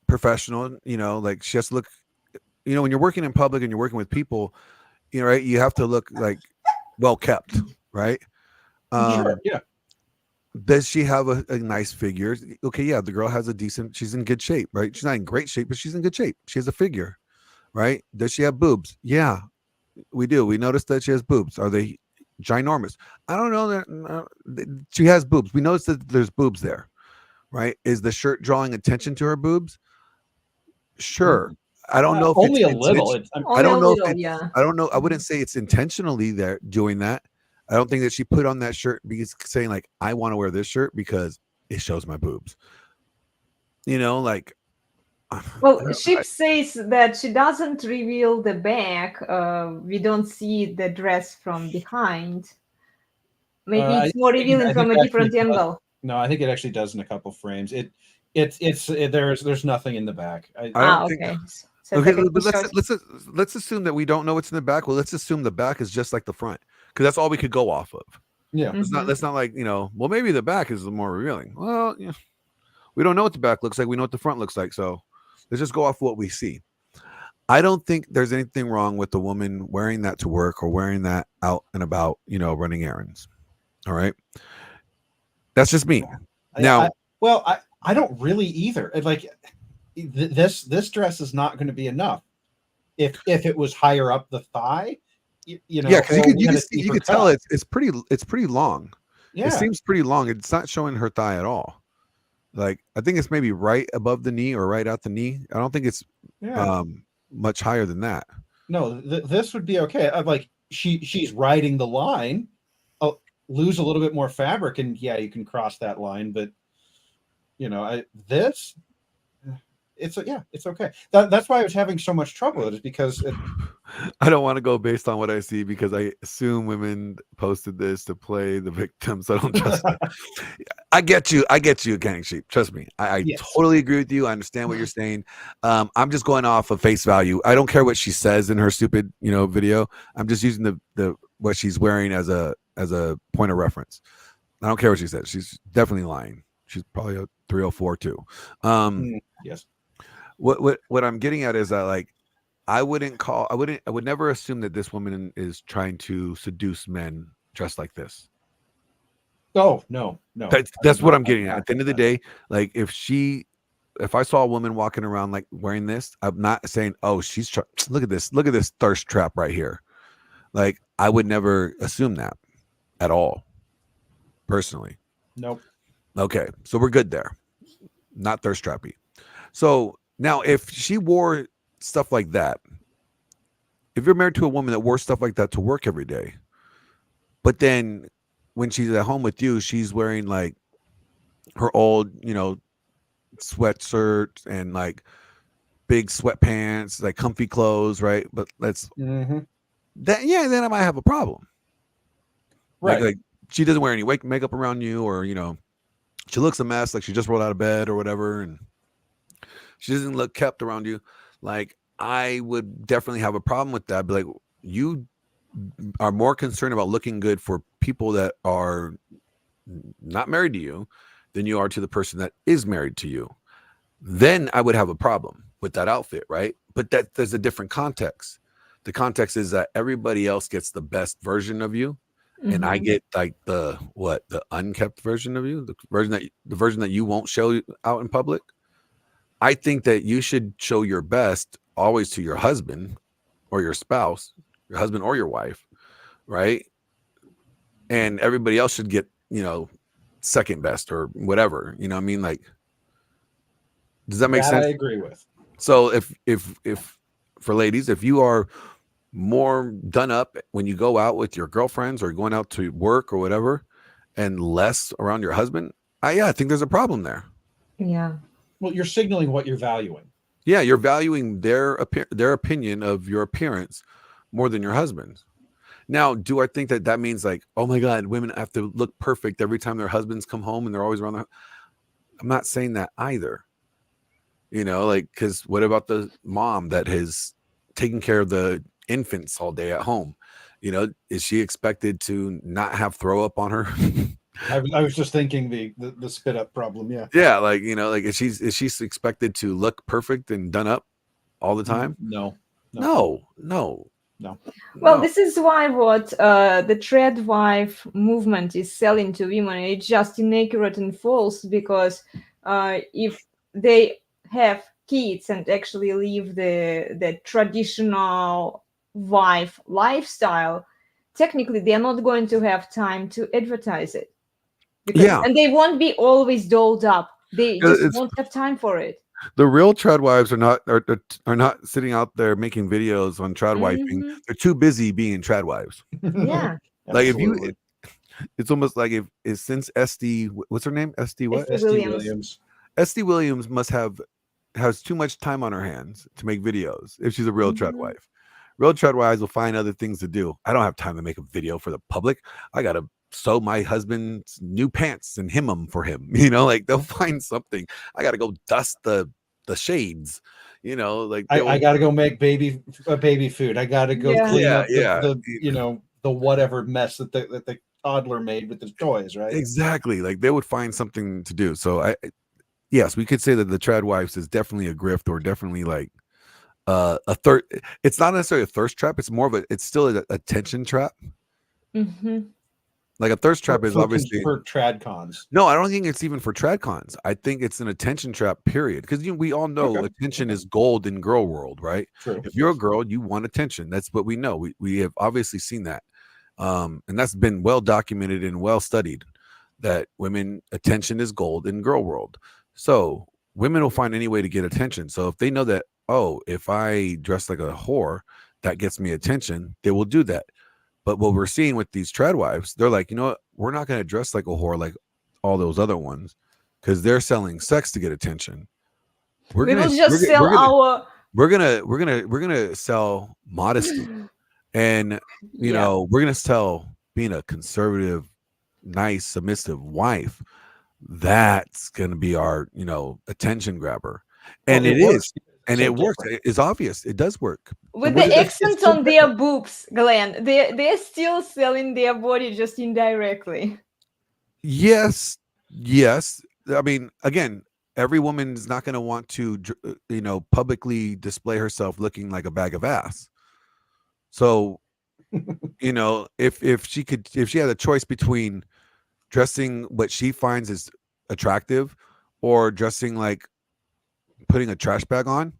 professional. Like she has to look, when you're working in public and you're working with people, right? You have to look like well kept, right? Sure. Yeah. Does she have a nice figure? Okay, yeah, the girl has she's in good shape, right? She's not in great shape, but she's in good shape. She has a figure, right? Does she have boobs? Yeah, we do. We noticed that she has boobs. Are they ginormous? I don't know that she has boobs. We noticed that there's boobs there, right? Is the shirt drawing attention to her boobs? Sure. I don't know if only it's a little. I don't know. I don't know. I Mm-hmm. wouldn't say it's intentionally there doing that. I don't think that she put on that shirt because saying like, I want to wear this shirt because it shows my boobs. Like. Well, Ship says that she doesn't reveal the back. We don't see the dress from behind. Maybe it's more revealing from a different angle. No, I think it actually does in a couple frames. There's nothing in the back. Okay. So okay, but let's assume that we don't know what's in the back. Well, let's assume the back is just like the front, because that's all we could go off of. Yeah, it's not like well, maybe the back is the more revealing. Well, we don't know what the back looks like. We know what the front looks like. So let's just go off what we see. I don't think there's anything wrong with the woman wearing that to work or wearing that out and about, running errands. All right, that's just me. Now, I don't really either. Like this dress is not going to be enough. If it was higher up the thigh, yeah, because you could tell it's pretty long. Yeah, it seems pretty long. It's not showing her thigh at all. Like I think it's maybe right above the knee or right out the knee. I don't think it's much higher than that. No, this would be okay. Like she's riding the line. Lose a little bit more fabric, and you can cross that line. But it's okay. That's why I was having so much trouble with it, because I don't want to go based on what I see, because I assume women posted this to play the victims. I don't trust it. I get you, Gang Sheep. Trust me. I totally agree with you. I understand what you're saying. I'm just going off of face value. I don't care what she says in her stupid, video. I'm just using the what she's wearing as a point of reference. I don't care what she says. She's definitely lying. She's probably a 304 too. Yes. What I'm getting at is that, like, I would never assume that this woman is trying to seduce men dressed like this. Oh, no. That's what I'm getting at. At the end of the day, like if I saw a woman walking around like wearing this, I'm not saying, oh, look at this thirst trap right here. Like, I would never assume that at all, personally. Nope. Okay, so we're good there. Not thirst trappy. So now, if she wore stuff like that, if you're married to a woman that wore stuff like that to work every day, but then when she's at home with you, she's wearing like her old, sweatshirt and like big sweatpants, like comfy clothes, right? But then I might have a problem. Right. Like she doesn't wear any makeup around you, or she looks a mess, like she just rolled out of bed or whatever, and she doesn't look kept around you, like I would definitely have a problem with that. Be like, you are more concerned about looking good for people that are not married to you than you are to the person that is married to you. Then I would have a problem with that outfit, right? But there's a different context. The context is that everybody else gets the best version of you, and I get like the unkept version of you, the version that you won't show out in public. I think that you should show your best always to your husband or your spouse, your husband or your wife, right? And everybody else should get, second best or whatever. You know what I mean? Like, does that make sense? I agree with. So if for ladies, if you are more done up when you go out with your girlfriends or going out to work or whatever, and less around your husband, I think there's a problem there. Yeah. Well, you're signaling what you're valuing. Yeah, you're valuing their opinion of your appearance more than your husband's. Now, do I think that means like, oh my God, women have to look perfect every time their husbands come home and they're always around I'm not saying that either. Like, because what about the mom that has taken care of the infants all day at home? Is she expected to not have throw up on her? I was just thinking the spit up problem. Yeah. Yeah, like is she expected to look perfect and done up all the time? No. Well, this is why what the trad wife movement is selling to women. It's just inaccurate and false, because if they have kids and actually live the traditional wife lifestyle, technically they're not going to have time to advertise it. And they won't be always dolled up. They just won't have time for it. The real trad wives are not sitting out there making videos on trad wifing. They're too busy being trad wives. Yeah. Like it's almost like if since Esty, what's her name? Esty what? Esty Williams. Esty Williams has too much time on her hands to make videos if she's a real trad wife. Real trad wives will find other things to do. I don't have time to make a video for the public. I gotta sew my husband's new pants and hem them for him. Like they'll find something. I gotta go dust the shades. Like I gotta go make baby food. I gotta go clean up the whatever mess that the toddler made with his toys, right? Exactly. Like they would find something to do. So yes, we could say that the trad wives is definitely a grift, or definitely like a third. It's not necessarily a thirst trap. It's more of it's still an attention trap. Like a thirst trap is obviously for trad cons. No, I don't think it's even for trad cons. I think it's an attention trap, period. Because we all know attention is gold in girl world, right? True. If you're a girl, you want attention. That's what we know. We have obviously seen that. And that's been well documented and well studied, that attention is gold in girl world. So women will find any way to get attention. So if they know that, if I dress like a whore, that gets me attention, they will do that. But what we're seeing with these trad wives, they're like, you know what? We're not going to dress like a whore like all those other ones, because they're selling sex to get attention. We're gonna sell modesty, and we're gonna sell being a conservative, nice, submissive wife. That's gonna be our attention grabber, and it is. And it works. It's obvious. It does work. With the accent on their boobs, Glenn, they're still selling their body, just indirectly. Yes. I mean, again, every woman is not going to want to, publicly display herself looking like a bag of ass. So, if she had a choice between dressing what she finds is attractive or dressing like putting a trash bag on,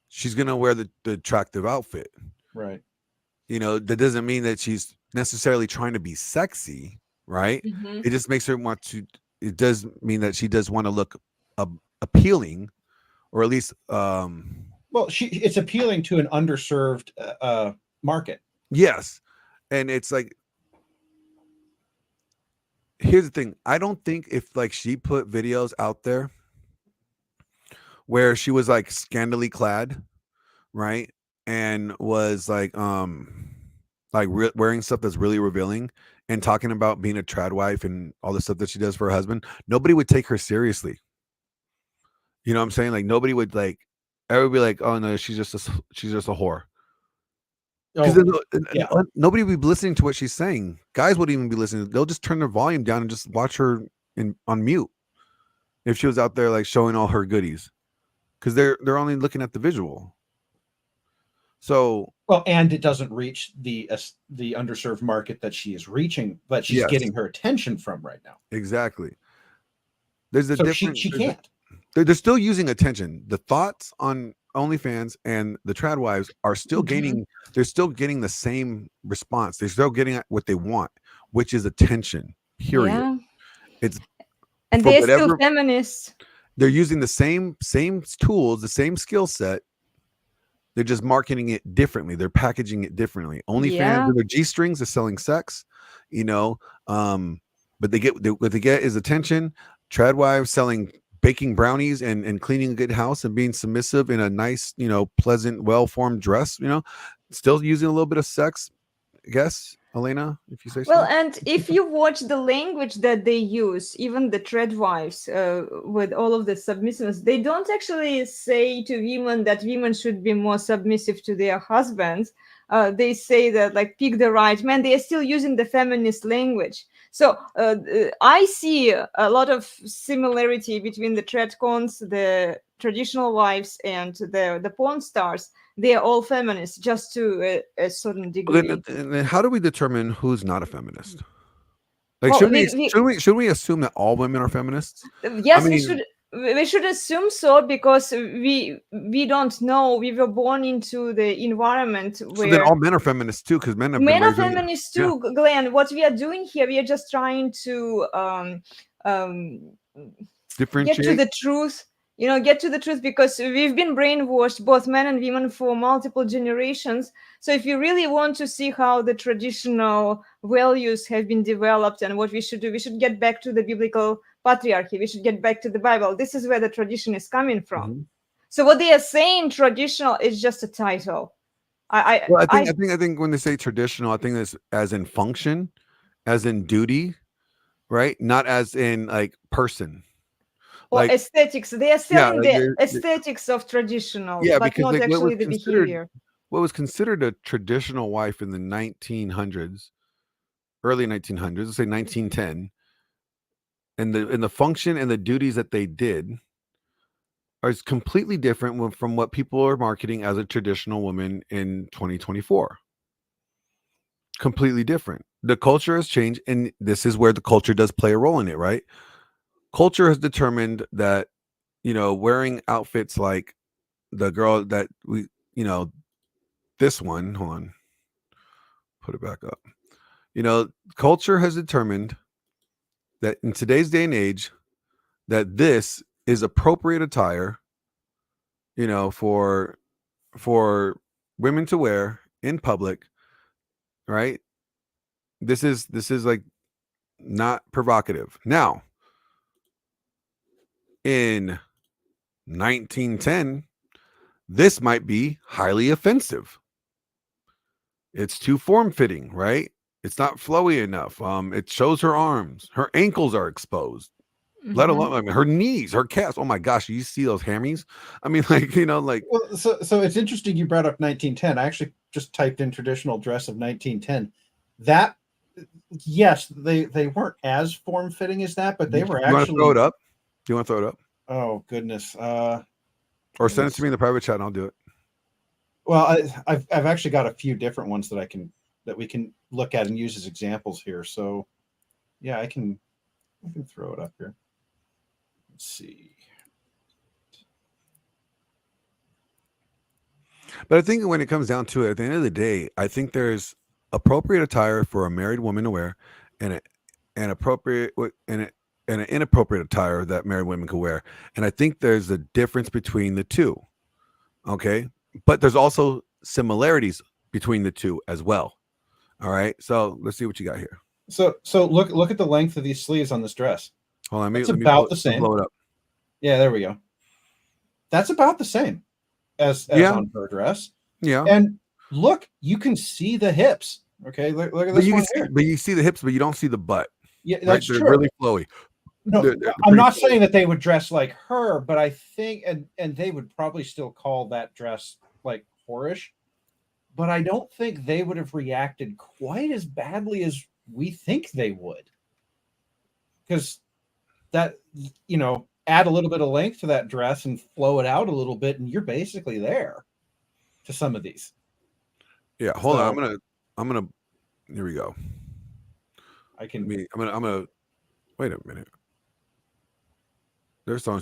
she's gonna wear the attractive outfit, right? That doesn't mean that she's necessarily trying to be sexy, right? It just makes her want to. It does mean that she does want to look appealing, or at least it's appealing to an underserved market. Yes, and it's like, here's the thing. I don't think if like she put videos out there where she was like scantily clad, right, and was like wearing stuff that's really revealing and talking about being a trad wife and all the stuff that she does for her husband, nobody would take her seriously. You know what I'm saying? Like nobody would like everybody be like, oh no, she's just a whore. Oh, Because yeah. nobody would be listening to what she's saying. Guys wouldn't even be listening. They'll just turn their volume down and just watch her on mute if she was out there like showing all her goodies, because they're only looking at the visual. So well, and it doesn't reach the underserved market that she is reaching, but she's getting her attention from right now. Exactly. There's a different. She can't. They're still using attention. The thoughts on OnlyFans and the trad wives are still gaining. They're still getting the same response. They're still getting what they want, which is attention. Period. Yeah. And they're still feminists. They're using the same tools, the same skill set. They're just marketing it differently. They're packaging it differently. OnlyFans with their G-strings are selling sex, but what they get is attention. Trad wives selling baking brownies and cleaning a good house and being submissive in a nice, pleasant, well-formed dress, still using a little bit of sex, I guess. Elena, if you say so. Well, and if you watch the language that they use, even the trad wives with all of the submissiveness, they don't actually say to women that women should be more submissive to their husbands. They say that, like, pick the right man. They are still using the feminist language. So I see a lot of similarity between the tradcons, the traditional wives, and the porn stars. They are all feminists, just to a certain degree. Then how do we determine who's not a feminist? Like, well, should we assume that all women are feminists? Yes, we should assume so, because we don't know. We were born into the environment where so then all men are feminists too, because men are feminists too. Yeah. Glenn, what we are doing here, we are just trying to differentiate, get to the truth. Get to the truth, because we've been brainwashed, both men and women, for multiple generations. So if you really want to see how the traditional values have been developed and what we should do, we should get back to the biblical patriarchy. We should get back to the Bible. This is where the tradition is coming from. Mm-hmm. So what they are saying traditional is just a title. I think when they say traditional, I think that's as in function, as in duty, right? Not as in like person. Or like, aesthetics. They are selling the aesthetics of traditional, but not actually the behavior. What was considered a traditional wife in the 1900s, early 1900s, let's say 1910, and the function and the duties that they did are completely different from what people are marketing as a traditional woman in 2024. Completely different. The culture has changed, and this is where the culture does play a role in it, right? Culture has determined that, wearing outfits like the girl that we, this one, hold on, put it back up. Culture has determined that in today's day and age, that this is appropriate attire, for women to wear in public, right? This is like not provocative. Now, in 1910, this might be highly offensive. It's too form-fitting, right? It's not flowy enough. It shows her arms. Her ankles are exposed. Mm-hmm. Let alone, her knees, her calves. Oh my gosh, you see those hammies? Well, so it's interesting you brought up 1910. I actually just typed in traditional dress of 1910. That, yes, they weren't as form-fitting as that, but they were actually. You want to throw it up? Do you want to throw it up? Oh goodness! Or send it to me in the private chat, and I'll do it. Well, I've actually got a few different ones that we can look at and use as examples here. So, yeah, I can throw it up here. Let's see. But I think when it comes down to it, at the end of the day, I think there's appropriate attire for a married woman to wear, and an inappropriate attire that married women can wear. And I think there's a difference between the two. Okay. But there's also similarities between the two as well. All right. So let's see what you got here. So look at the length of these sleeves on this dress. Hold on. It's about the same. Blow it up. Yeah, there we go. That's about the same as on her dress. Yeah. And look, you can see the hips. Okay. Look at this one here. But you see the hips, but you don't see the butt. Yeah, that's right? true. They're really flowy. No, they're I'm pretty not cool. saying that they would dress like her, but I think, and they would probably still call that dress like whorish. But I don't think they would have reacted quite as badly as we think they would. Because that, add a little bit of length to that dress and flow it out a little bit, and you're basically there to some of these. Yeah, hold on. I'm gonna. Here we go. I can. I'm gonna. Wait a minute. There's some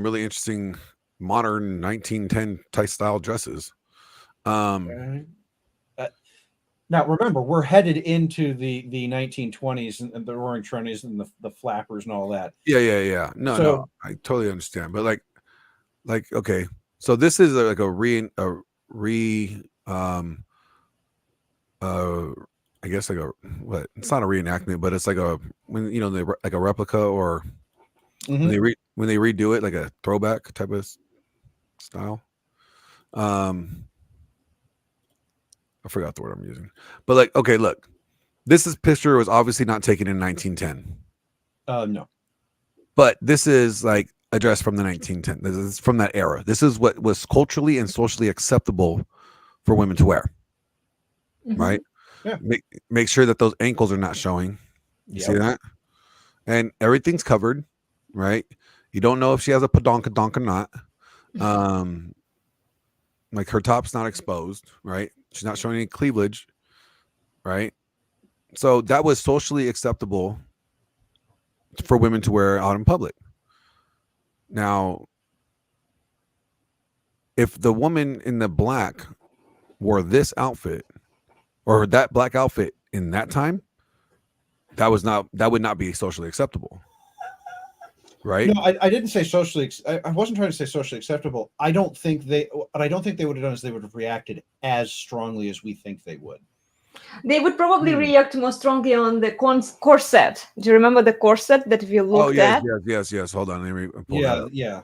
really interesting modern 1910 type style dresses. Okay. Now remember, we're headed into the 1920s and the Roaring Twenties and the flappers and all that. Yeah. No, I totally understand. But like okay, so this is like I guess like what? It's not a reenactment, but it's like when like a replica, or when they redo it, like a throwback type of style. I forgot the word I'm using, but like, okay, look, this picture was obviously not taken in 1910. No, but this is like a dress from the 1910. This is from that era. This is what was culturally and socially acceptable for women to wear. Right? Yeah. Make sure that those ankles are not showing. You see that? And everything's covered, right? You don't know if she has a padonkadonk or not. Like her top's not exposed, right? She's not showing any cleavage, right? So that was socially acceptable for women to wear out in public. Now, if the woman in the black wore this outfit or that black outfit in that time, that would not be socially acceptable, right? No, I didn't say socially. I wasn't trying to say socially acceptable. What I don't think they would have done is they would have reacted as strongly as we think they would. They would probably react more strongly on the corset. Do you remember the corset that we looked at? Yes. Hold on, let me pull that up. Yeah.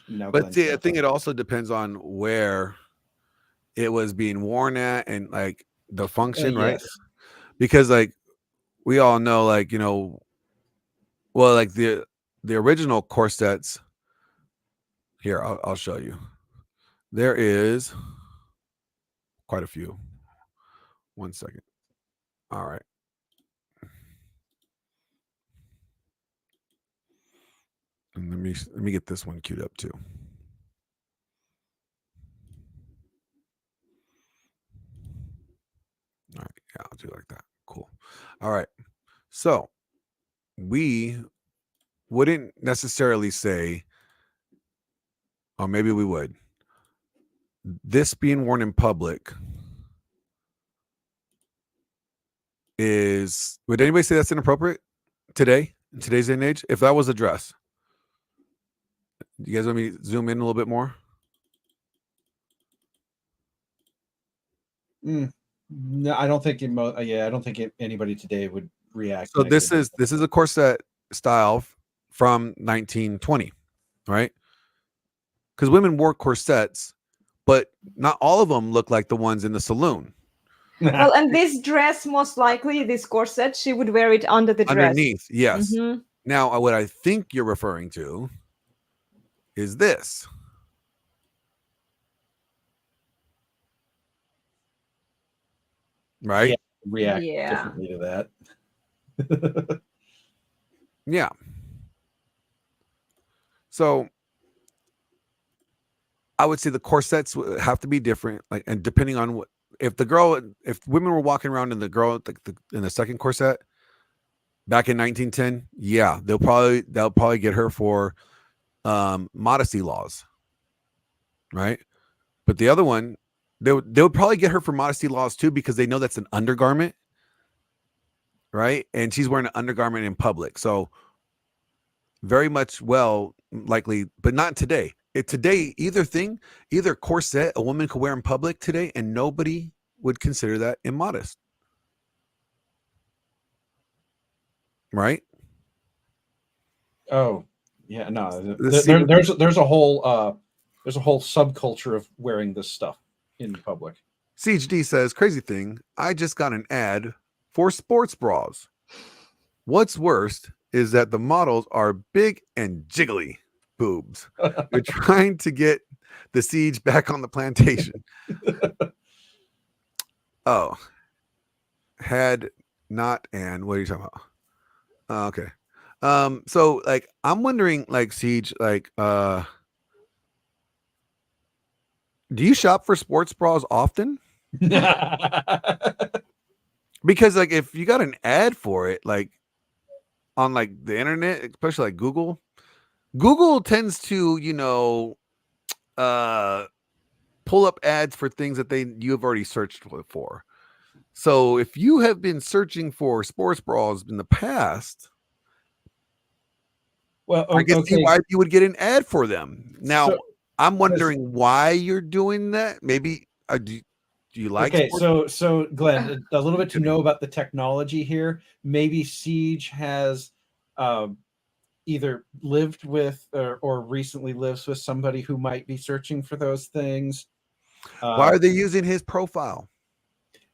But see, I think it also depends on where it was being worn at and like the function, right? Yes. Because like we all know, like, well, like the original corsets. Here, I'll show you. There is quite a few. 1 second. All right. And let me get this one queued up too. All right, yeah, I'll do it like that. Cool. All right. So we wouldn't necessarily say, or maybe we would, this being worn in public would anybody say that's inappropriate today, in today's day and age? If that was a dress, you guys want me to zoom in a little bit more? No, I don't think I don't think anybody today would react. So this is a corset style from 1920, right? Because women wore corsets, but not all of them look like the ones in the saloon. Well, and this dress, most likely, this corset, she would wear it under the dress. Underneath, yes. Now, what I think you're referring to is this. Right? Yeah, react differently to that. Yeah. So I would say the corsets would have to be different, like, and depending on what, if women were walking around in in the second corset back in 1910, yeah, they'll probably get her for modesty laws, right? But the other one, they would probably get her for modesty laws too, because they know that's an undergarment, right? And she's wearing an undergarment in public, so very much likely, but not today. Today, either corset a woman could wear in public today, and nobody would consider that immodest, right? Oh, yeah, no. There's a whole subculture of wearing this stuff in public. Siege D says, crazy thing, I just got an ad for sports bras. What's worst is that the models are big and jiggly boobs. They're trying to get the Siege back on the plantation. Oh, had not and what are you talking about? Okay. So like I'm wondering, like, Siege, like do you shop for sports bras often? Because like if you got an ad for it, like on like the internet, especially like Google tends to, pull up ads for things that you have already searched for. So if you have been searching for sports bras in the past, well, I can see okay. why you would get an ad for them. Now, So- I'm wondering why you're doing that. Maybe do you like? Okay, sports? so Glenn, a little bit to know about the technology here. Maybe Siege has either lived with or recently lives with somebody who might be searching for those things. Why are they using his profile?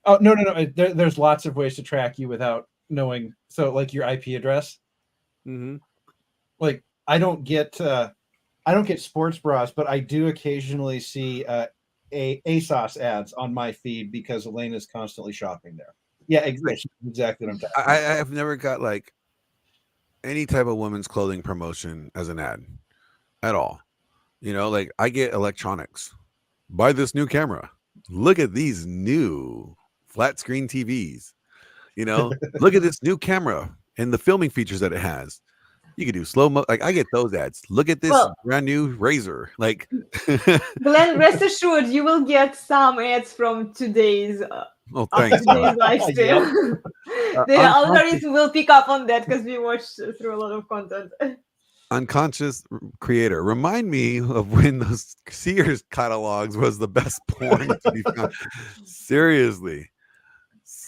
Oh, no. There's lots of ways to track you without knowing. So, like your IP address. Mm-hmm. Like I don't get sports bras, but I do occasionally see ASOS ads on my feed because Elena's constantly shopping there. Yeah, exactly what I'm talking about. I have never got like any type of women's clothing promotion as an ad at all. Like I get electronics. Buy this new camera. Look at these new flat screen TVs. Look at this new camera and the filming features that it has. You can do slow mo. Like I get those ads. Look at this brand new razor. Like, Glenn, rest assured, you will get some ads from today's. Thanks. Today's live stream. The algorithm will pick up on that because we watched through a lot of content. Unconscious creator, remind me of when those Sears catalogs was the best porn to be found. Seriously.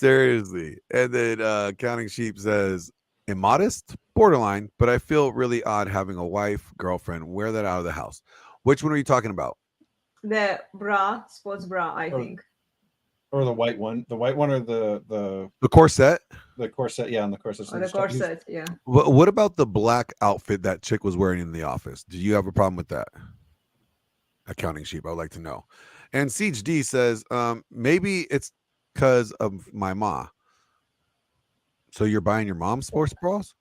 And then Counting Sheep says, immodest, borderline, but I feel really odd having a wife, girlfriend wear that out of the house. Which one are you talking about? The bra, sports bra, I think. Or the white one, or the corset. The corset, yeah, and the corset. Or the corset, yeah. What about the black outfit that chick was wearing in the office? Do you have a problem with that? Accounting Sheep, I would like to know. And Siege D says, maybe it's because of my ma. So you're buying your mom's sports bras?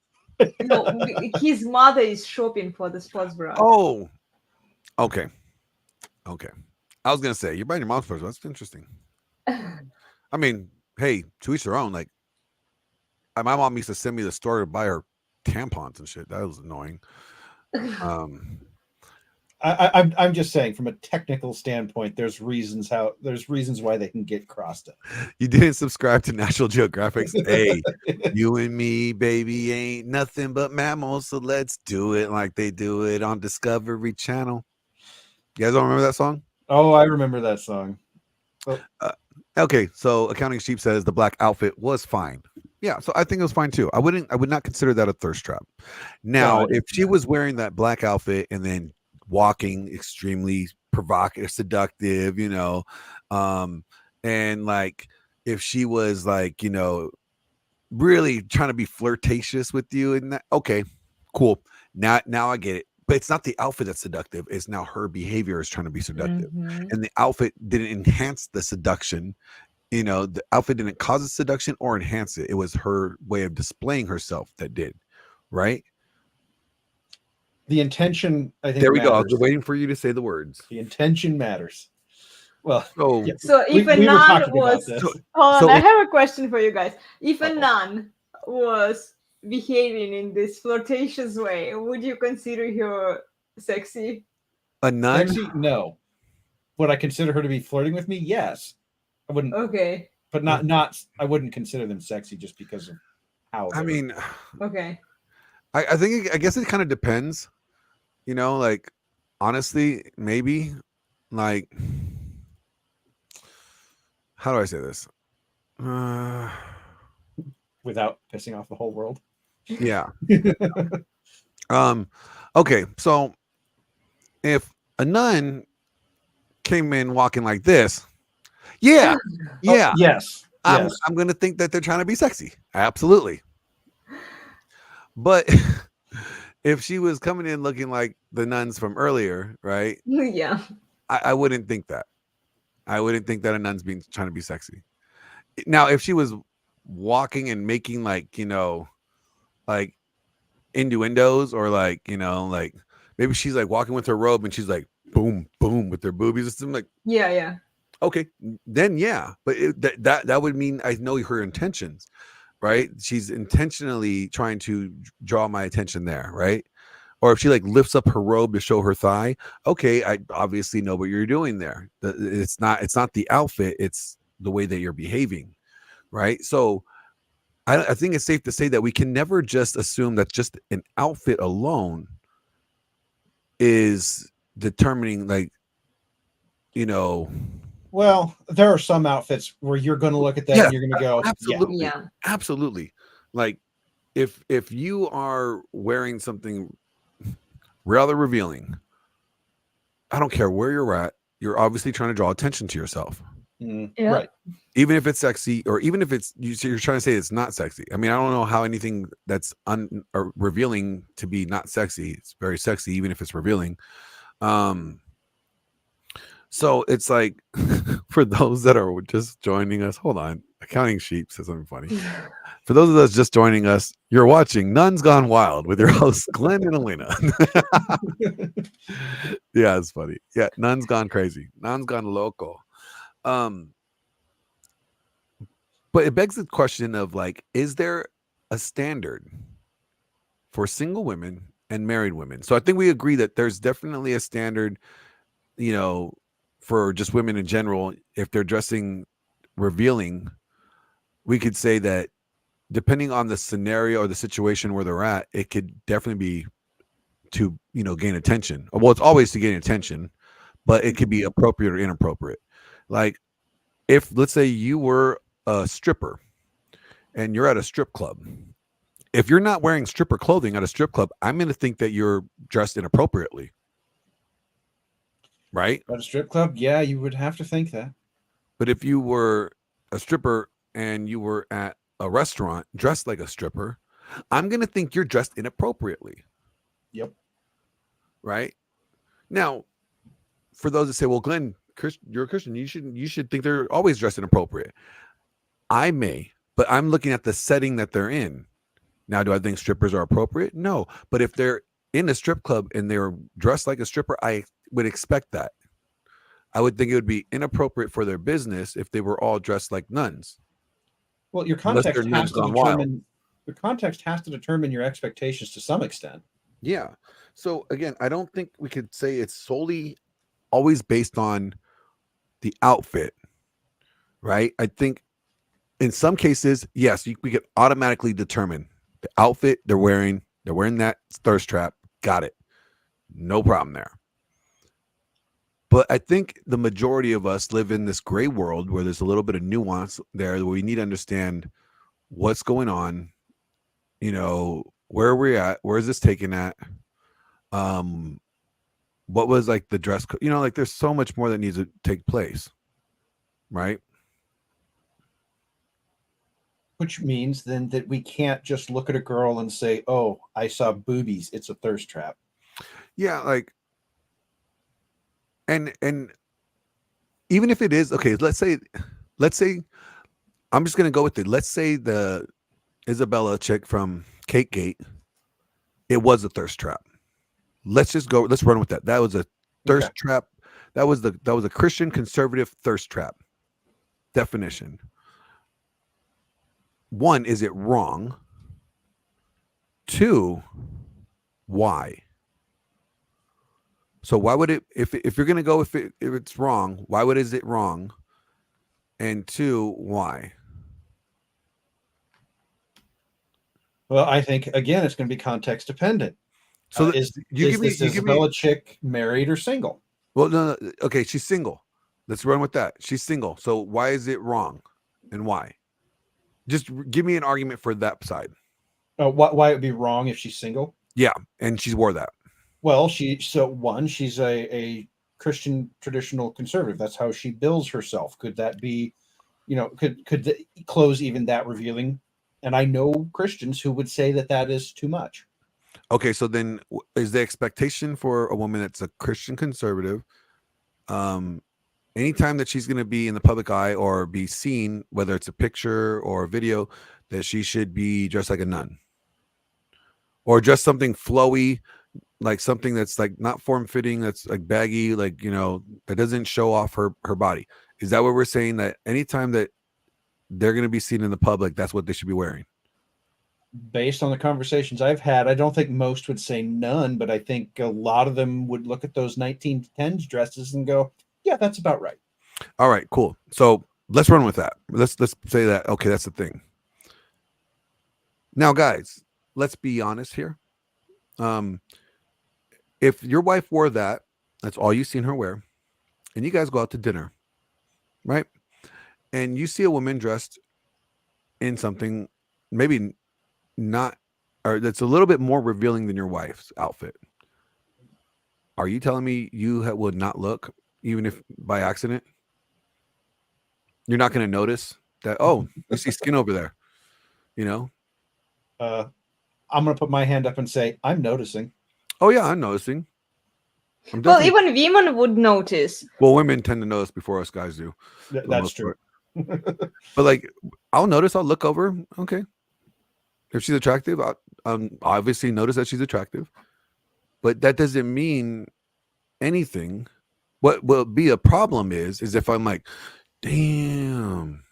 No, his mother is shopping for the sports bra. Oh, okay. I was gonna say you're buying your mom's sports bra. That's interesting. I mean, hey, to each their own. Like, my mom used to send me to the store to buy her tampons and shit. That was annoying. I'm just saying, from a technical standpoint, there's reasons why they can get crossed up. You didn't subscribe to National Geographic's Hey, you and me, baby, ain't nothing but mammals, so let's do it like they do it on Discovery Channel. You guys don't remember that song? Oh, I remember that song. Okay, so Accounting Sheep says the black outfit was fine. Yeah, so I think it was fine too. I would not consider that a thirst trap. Now, if she was wearing that black outfit and then walking extremely provocative, seductive, and like if she was like, really trying to be flirtatious with you, and that, okay, cool. Now I get it. But it's not the outfit that's seductive. It's now her behavior is trying to be seductive. Mm-hmm. And the outfit didn't enhance the seduction. The outfit didn't cause the seduction or enhance it. It was her way of displaying herself that did. Right? The intention, I think. There we go. I was waiting for you to say the words. The intention matters. Well, so if a nun was... Hold on, I have a question for you guys. If a nun was behaving in this flirtatious way, would you consider her sexy? A nun? Sexy? No. Would I consider her to be flirting with me? Yes. I wouldn't. Okay. But not. I wouldn't consider them sexy just because of how. I mean. Okay. I guess it kind of depends. Like, honestly, maybe, like, how do I say this? Without pissing off the whole world. Yeah. Okay, so if a nun came in walking like this, Yeah, yeah. Yes. I'm Yes. going to think that they're trying to be sexy. Absolutely. But if she was coming in looking like the nuns from earlier, right? Yeah. I wouldn't think that. I wouldn't think that a nun's being trying to be sexy. Now, if she was walking and making like, you know, like innuendos or like, you know, like maybe she's like walking with her robe and she's like boom, boom with her boobies or something like, Yeah. okay, then yeah. But that would mean I know her intentions, right? She's intentionally trying to draw my attention there, right? Or if she like lifts up her robe to show her thigh, okay, I obviously know what you're doing there. It's not the outfit, it's the way that you're behaving, right? So I think it's safe to say that we can never just assume that just an outfit alone is determining, like, you know. Well, there are some outfits where you're going to look at that and you're going to go, absolutely, Yeah. absolutely. Like if you are wearing something rather revealing, I don't care where you're at, you're obviously trying to draw attention to yourself. Yeah. Right. Even if it's sexy, or even if it's you're trying to say it's not sexy. I mean, I don't know how anything that's or revealing to be not sexy. It's very sexy, even if it's revealing. So it's like for those that are just joining us, hold on. Accounting Sheep says something funny. For those of us just joining us, you're watching Nuns Gone Wild with your hosts Glenn and Elena. Yeah, it's funny. Yeah, Nuns Gone Crazy. Nuns Gone Loco. But it begs the question of like, is there a standard for single women and married women? So I think we agree that there's definitely a standard, you know, for just women in general. If they're dressing revealing, we could say that depending on the scenario or the situation where they're at, it could definitely be to, you know, gain attention. Well, it's always to gain attention, but it could be appropriate or inappropriate. Like if, let's say you were a stripper and you're at a strip club, if you're not wearing stripper clothing at a strip club, I'm going to think that you're dressed inappropriately. Right? At a strip club, yeah, you would have to think that. But if you were a stripper and you were at a restaurant dressed like a stripper, I'm going to think you're dressed inappropriately. Yep. Right? Now, for those that say, well, Glenn, you're a Christian, you should think they're always dressed inappropriate. I may, but I'm looking at the setting that they're in. Now, do I think strippers are appropriate? No. But if they're in a strip club and they're dressed like a stripper, I would expect that. I would think it would be inappropriate for their business if they were all dressed like nuns. Well, your context has to determine your expectations to some extent. Yeah. So again, I don't think we could say it's solely always based on the outfit, right? I think in some cases, yes, we could automatically determine the outfit they're wearing that thirst trap. Got it. No problem there. But I think the majority of us live in this gray world where there's a little bit of nuance there, where we need to understand what's going on, you know, where are we at? Where is this taken at? What was like the dress code? You know, like there's so much more that needs to take place, right? Which means then that we can't just look at a girl and say, oh, I saw boobies, it's a thirst trap. Yeah, like, and even if it is, okay, let's say I'm just gonna go with it. Let's say the Isabella chick from Cake Gate, it was a thirst trap. Let's run with that. That was a thirst trap. That was a Christian conservative thirst trap definition. One, is it wrong? Two, why? So why would it, if you're going to go if it's wrong, why is it wrong? And two, why? Well, I think again it's going to be context dependent. So is this Isabella chick married or single? Well, no, okay, she's single. Let's run with that. She's single. So why is it wrong, and why? Just give me an argument for that side. Why it would be wrong if she's single? Yeah, and she wore that. Well, she's a Christian traditional conservative. That's how she bills herself. Could that be, could the clothes even that revealing? And I know Christians who would say that that is too much. Okay, so then is the expectation for a woman that's a Christian conservative, anytime that she's going to be in the public eye or be seen, whether it's a picture or a video, that she should be dressed like a nun? Or just something flowy, like something that's like not form-fitting, that's like baggy, like, that doesn't show off her body? Is that what we're saying, that anytime that they're going to be seen in the public, that's what they should be wearing? Based on the conversations I've had, I don't think most would say none, but I think a lot of them would look at those 1910s dresses and go, yeah, that's about right. All right, cool. So let's run with that. Let's say that, okay, that's the thing. Now, guys, let's be honest here. If your wife wore that, that's all you've seen her wear, and you guys go out to dinner, right? And you see a woman dressed in something maybe not, or that's a little bit more revealing than your wife's outfit. Are you telling me you would not look, even if by accident? You're not going to notice that, oh, you see skin over there, I'm going to put my hand up and say, I'm noticing. Oh, yeah, I'm noticing. Well, even women would notice. Well, women tend to notice before us guys do. That's true. But like, I'll notice, I'll look over. Okay. If she's attractive, I'll obviously notice that she's attractive. But that doesn't mean anything. What will be a problem is if I'm like, damn.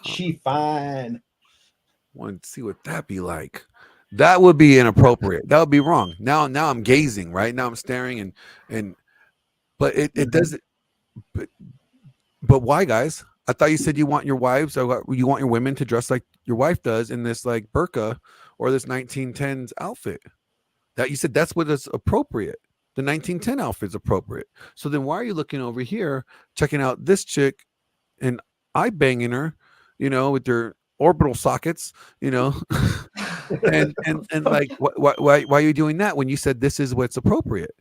She fine. Want to see what that be like. That would be inappropriate. That would be wrong. Now I'm gazing, right? Now I'm staring but it doesn't. But why, guys? I thought you said you want your wives, or you want your women to dress like your wife does in this like burqa or this 1910s outfit. That you said that's what is appropriate. The 1910 outfit's appropriate. So then why are you looking over here, checking out this chick and eye banging her, with your orbital sockets, and like why are you doing that when you said this is what's appropriate?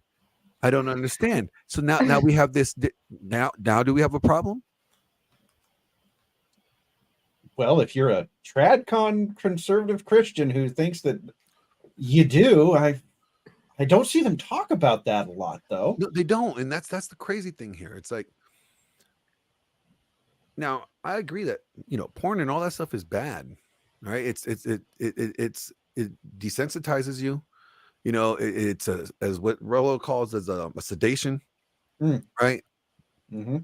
I don't understand. So now we have this. Now do we have a problem? Well, if you're a tradcon conservative Christian who thinks that you do, I don't see them talk about that a lot, though. No, they don't, and that's the crazy thing here. It's like, now I agree that porn and all that stuff is bad, right? It desensitizes you. It's as what Rollo calls as a sedation, right? Mm-hmm.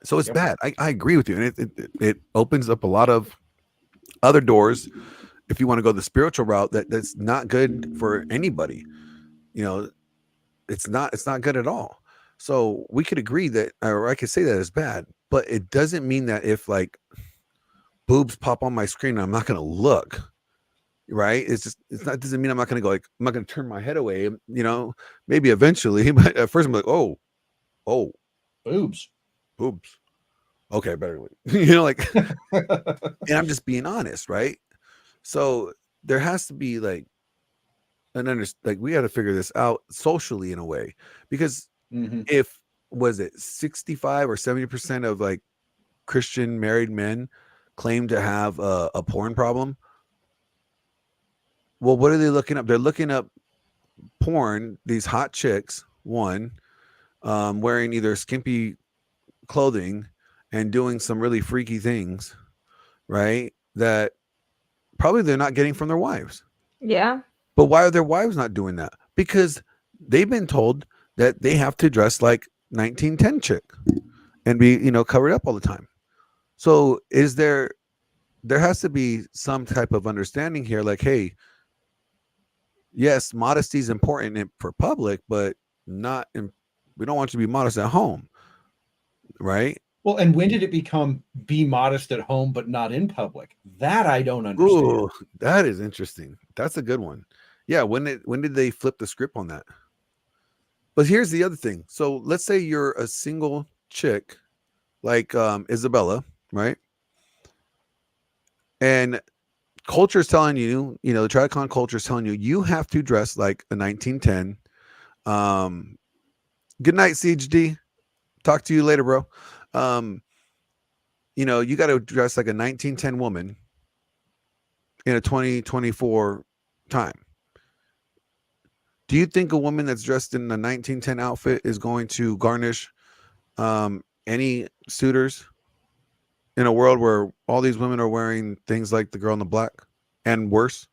So it's bad. I agree with you, and it opens up a lot of other doors if you want to go the spiritual route. That's not good for anybody. It's not good at all. So we could agree that, or I could say that it's bad, but it doesn't mean that if like boobs pop on my screen, I'm not going to look. Right? It doesn't mean I'm not going to go, like, I'm not going to turn my head away, maybe eventually, but at first I'm like, oh, boobs. Okay, better like, and I'm just being honest, right? So there has to be like we got to figure this out socially in a way, because if was it 65 or 70% of like Christian married men claim to have a porn problem. Well, what are they looking up? They're looking up porn, these hot chicks, wearing either skimpy clothing and doing some really freaky things, right? That probably they're not getting from their wives. Yeah. But why are their wives not doing that? Because they've been told that they have to dress like 1910 chick and be, covered up all the time. So there has to be some type of understanding here, like, hey, yes, modesty is important for public, but we don't want you to be modest at home, right? Well, and when did it become be modest at home but not in public? That I don't understand. Ooh, that is interesting. That's a good one. Yeah, when did they flip the script on that? But here's the other thing. So let's say you're a single chick like Isabella, right? And culture is telling you, the Tradcon culture is telling you have to dress like a 1910. Good night, CHD. Talk to you later, bro. You know, you got to dress like a 1910 woman in a 2024 time. Do you think a woman that's dressed in a 1910 outfit is going to garnish any suitors in a world where all these women are wearing things like the girl in the black and worse?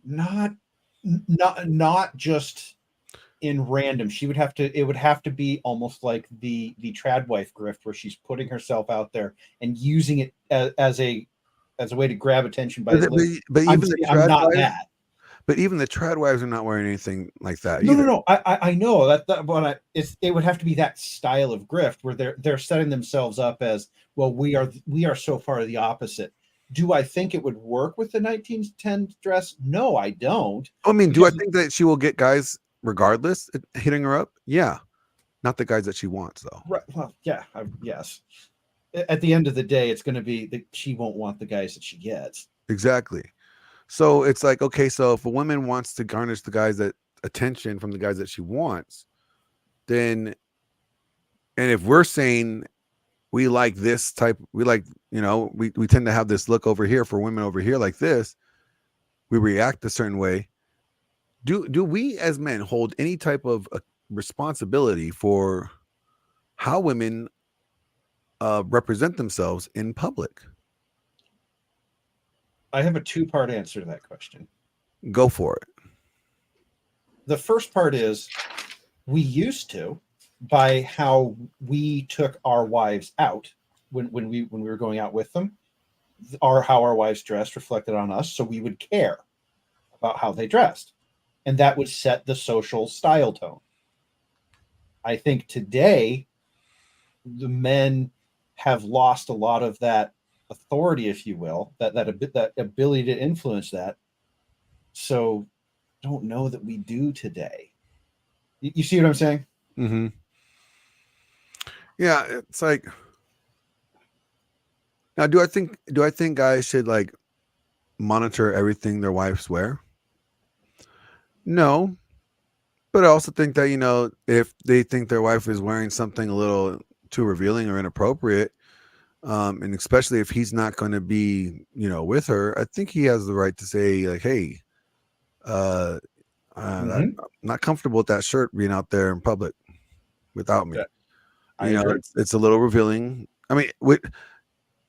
Not just in random. It would have to be almost like the trad wife grift, where she's putting herself out there and using it as a way to grab attention by But even the I'm trad not wives, that. but even the trad wives are not wearing anything like that No, either. no. I know that, but it would have to be that style of grift where they're setting themselves up as, well, we are so far the opposite. Do I think it would work with the 1910 dress? No, I don't. I mean, do I think that she will get guys regardless hitting her up? Yeah, not the guys that she wants though. Right. Well, yeah, yes. At the end of the day, it's going to be that she won't want the guys that she gets. Exactly. So it's like, okay, so if a woman wants to garnish the guys that attention from the guys that she wants, then, and if we're saying we like this type, we like, you know, we tend to have this look over here for women over here like this, we react a certain way. Do we as men hold any type of responsibility for how women represent themselves in public? I have a two-part answer to that question. Go for it. The first part is, we used to, by how we took our wives out when we were going out with them, how our wives dressed reflected on us, so we would care about how they dressed, and that would set the social style tone. I think today the men have lost a lot of that authority, if you will, that ability to influence that. So don't know that we do today. You see what I'm saying? Mm-hmm. Yeah, it's like, now do I think guys should like monitor everything their wives wear? No, but I also think that, you know, if they think their wife is wearing something a little too revealing or inappropriate, and especially if he's not going to be, you know, with her, I think he has the right to say like, hey, I'm not comfortable with that shirt being out there in public without me. You know, it's a little revealing. I mean,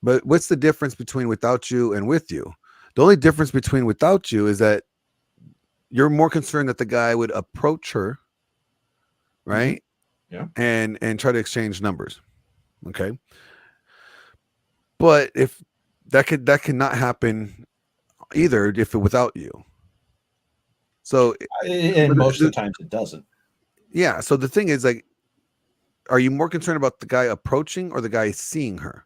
but what's the difference between without you and with you? The only difference between without you is that you're more concerned that the guy would approach her, right? Yeah. And try to exchange numbers. Okay. But if that cannot happen either if it without you. So and most of the times it doesn't. Yeah. So the thing is, like, are you more concerned about the guy approaching or the guy seeing her?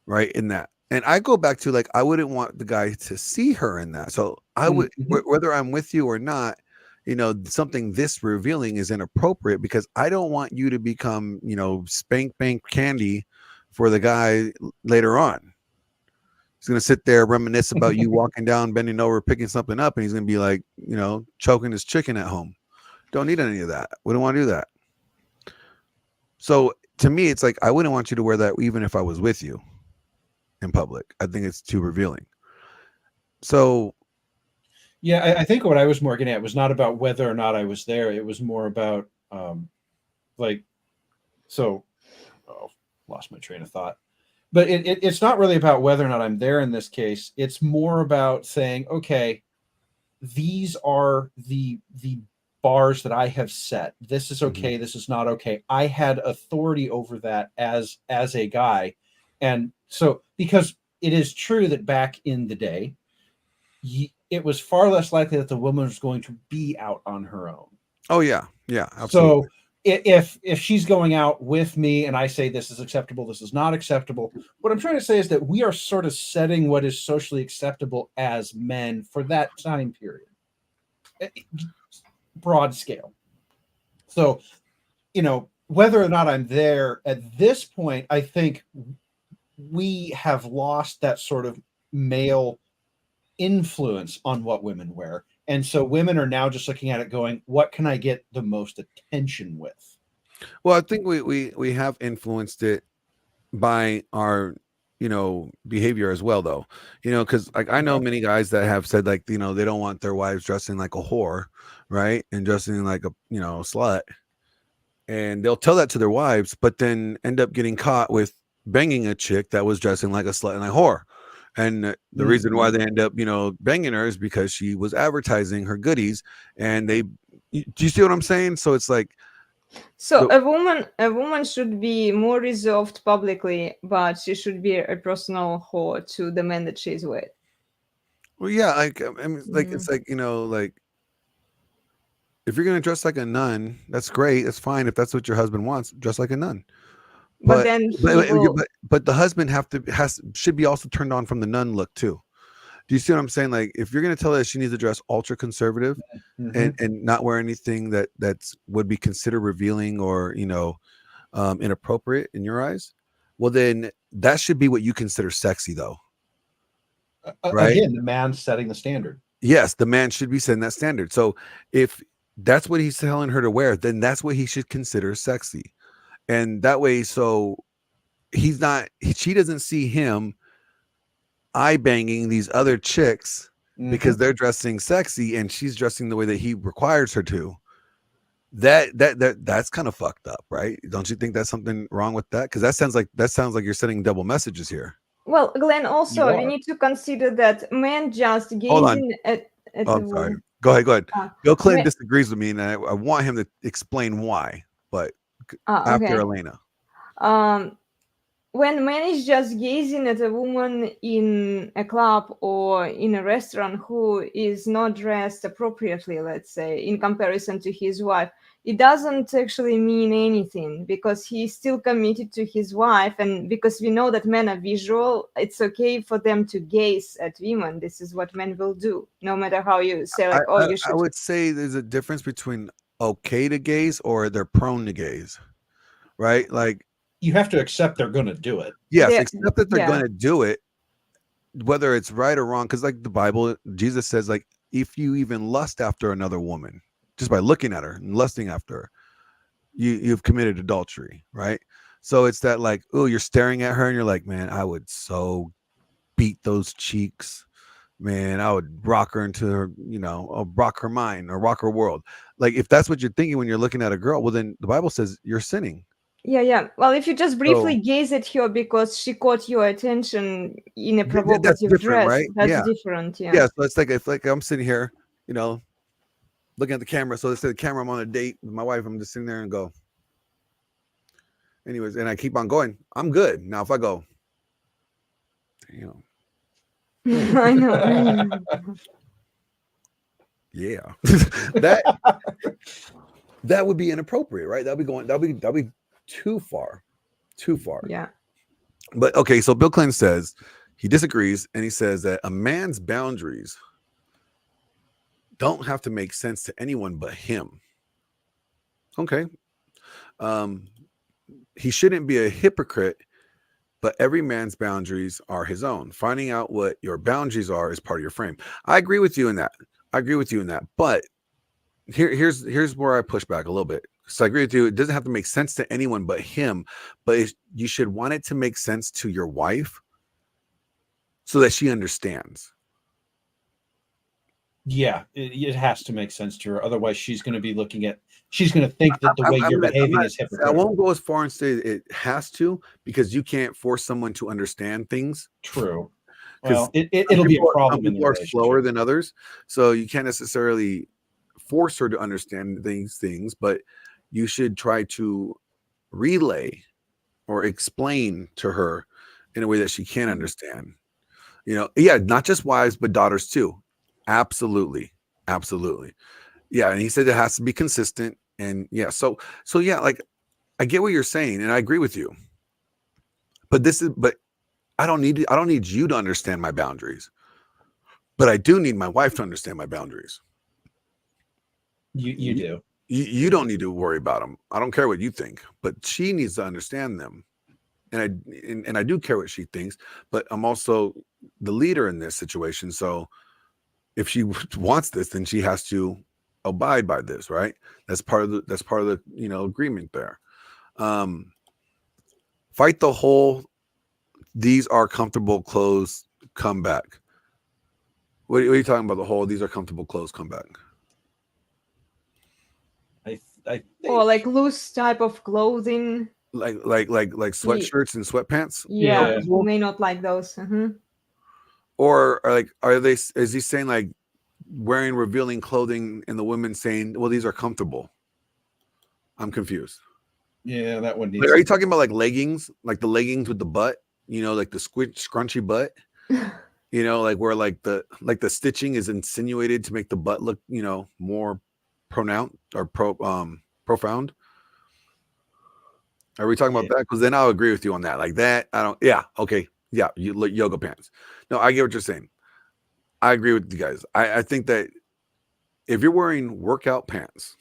Right. In that. And I go back to, like, I wouldn't want the guy to see her in that. So I would, whether I'm with you or not, you know, something this revealing is inappropriate because I don't want you to become, you know, spank bank candy for the guy later on. He's going to sit there, reminisce about you walking down, bending over, picking something up. And he's going to be like, you know, choking his chicken at home. Don't need any of that. We don't want to do that. So to me, it's like, I wouldn't want you to wear that even if I was with you in public. I think it's too revealing. So yeah, I think what I was more getting at was not about whether or not I was there. It was more about lost my train of thought. But it's not really about whether or not I'm there in this case. It's more about saying, okay, these are the bars that I have set. This is okay. This is not okay. I had authority over that as a guy. And so, because it is true that back in the day, it was far less likely that the woman was going to be out on her own. Oh yeah. Yeah. Absolutely. So if she's going out with me and I say this is acceptable, this is not acceptable, what I'm trying to say is that we are sort of setting what is socially acceptable as men for that time period. Broad scale. So, you know, whether or not I'm there at this point, I think we have lost that sort of male influence on what women wear. And so women are now just looking at it going, what can I get the most attention with? Well, I think we have influenced it by our behavior as well, though, because like I know many guys that have said like they don't want their wives dressing like a whore, right, and dressing like a slut, and they'll tell that to their wives, but then end up getting caught with banging a chick that was dressing like a slut and a whore. And the reason why they end up banging her is because she was advertising her goodies, and do you see what I'm saying? So it's like, so a woman should be more reserved publicly, but she should be a personal whore to the men that she's with. Well, yeah, like I mean, like it's like like if you're gonna dress like a nun, that's great, that's fine. If that's what your husband wants, dress like a nun. But then but the husband should be also turned on from the nun look too. Do you see what I'm saying? Like if you're gonna tell her she needs to dress ultra conservative and not wear anything that's would be considered revealing or inappropriate in your eyes, well then that should be what you consider sexy, though. Right? Again, the man setting the standard. Yes, the man should be setting that standard. So if that's what he's telling her to wear, then that's what he should consider sexy. And that way, so she doesn't see him eye banging these other chicks because they're dressing sexy and she's dressing the way that he requires her to. That's kind of fucked up, right? Don't you think that's something wrong with that? Because that sounds like you're sending double messages here. Well, Glenn, also we need to consider that men just gazing at I'm sorry. Go ahead. Bill Clinton disagrees with me, and I want him to explain why. But after Elena. When man is just gazing at a woman in a club or in a restaurant who is not dressed appropriately, let's say, in comparison to his wife, it doesn't actually mean anything because he's still committed to his wife. And because we know that men are visual, it's okay for them to gaze at women. This is what men will do, no matter how you say, like, you should. I would say there's a difference between okay to gaze or they're prone to gaze, right? Like, you have to accept they're going to do it. Yes, accept that they're going to do it, whether it's right or wrong. Because like the Bible, Jesus says, like, if you even lust after another woman, just by looking at her and lusting after her, you've committed adultery, right? So it's that like, oh, you're staring at her and you're like, man, I would so beat those cheeks. Man, I would rock her into her, rock her mind or rock her world. Like if that's what you're thinking when you're looking at a girl, well, then the Bible says you're sinning. Yeah. Well, if you just briefly gaze at her because she caught your attention in a provocative dress, right? That's different. Yeah. Yeah. So it's like I'm sitting here, looking at the camera. So let's say the camera, I'm on a date with my wife. I'm just sitting there and go. Anyways, and I keep on going. I'm good. Now, if I go, I know. Yeah. that would be inappropriate, right? That'll be too far. Yeah. But okay, so Bill Clinton says he disagrees, and he says that a man's boundaries don't have to make sense to anyone but him. Okay. He shouldn't be a hypocrite, but every man's boundaries are his own. Finding out what your boundaries are is part of your frame. I agree with you in that. But here's where I push back a little bit. So I agree with you. It doesn't have to make sense to anyone but him, but you should want it to make sense to your wife so that she understands. Yeah, it has to make sense to her. Otherwise, she's going to think that the way you're behaving is hypocritical. I won't go as far and say it has to, because you can't force someone to understand things. True. Well, it'll be a problem. Some people are slower than others, so you can't necessarily force her to understand these things, but you should try to relay or explain to her in a way that she can understand. Not just wives, but daughters too. Absolutely. Yeah, and he said it has to be consistent, and so like I get what you're saying, and I agree with you. But I don't need you to understand my boundaries, but I do need my wife to understand my boundaries. You do. You don't need to worry about them. I don't care what you think, but she needs to understand them. And I do care what she thinks, but I'm also the leader in this situation. So if she wants this, then she has to abide by this, right? That's part of the agreement there. Fight the whole these are comfortable clothes come back. What are you talking about? The whole these are comfortable clothes come back. I think, Or like loose type of clothing. Like sweatshirts and sweatpants. Yeah, Yeah. you may not like those. Or are they? Is he saying like wearing revealing clothing and the women saying, "Well, these are comfortable"? I'm confused. Yeah, that one needs. Like, are you talking about like leggings, like the leggings with the butt? Like the scrunchy butt. Like where like the stitching is insinuated to make the butt look, more pronounced or profound. Are we talking about that? Because then I'll agree with you on that. Like that, I don't. Yeah, okay, yeah. You look yoga pants. No, I get what you're saying. I agree with you guys. I think that if you're wearing workout pants,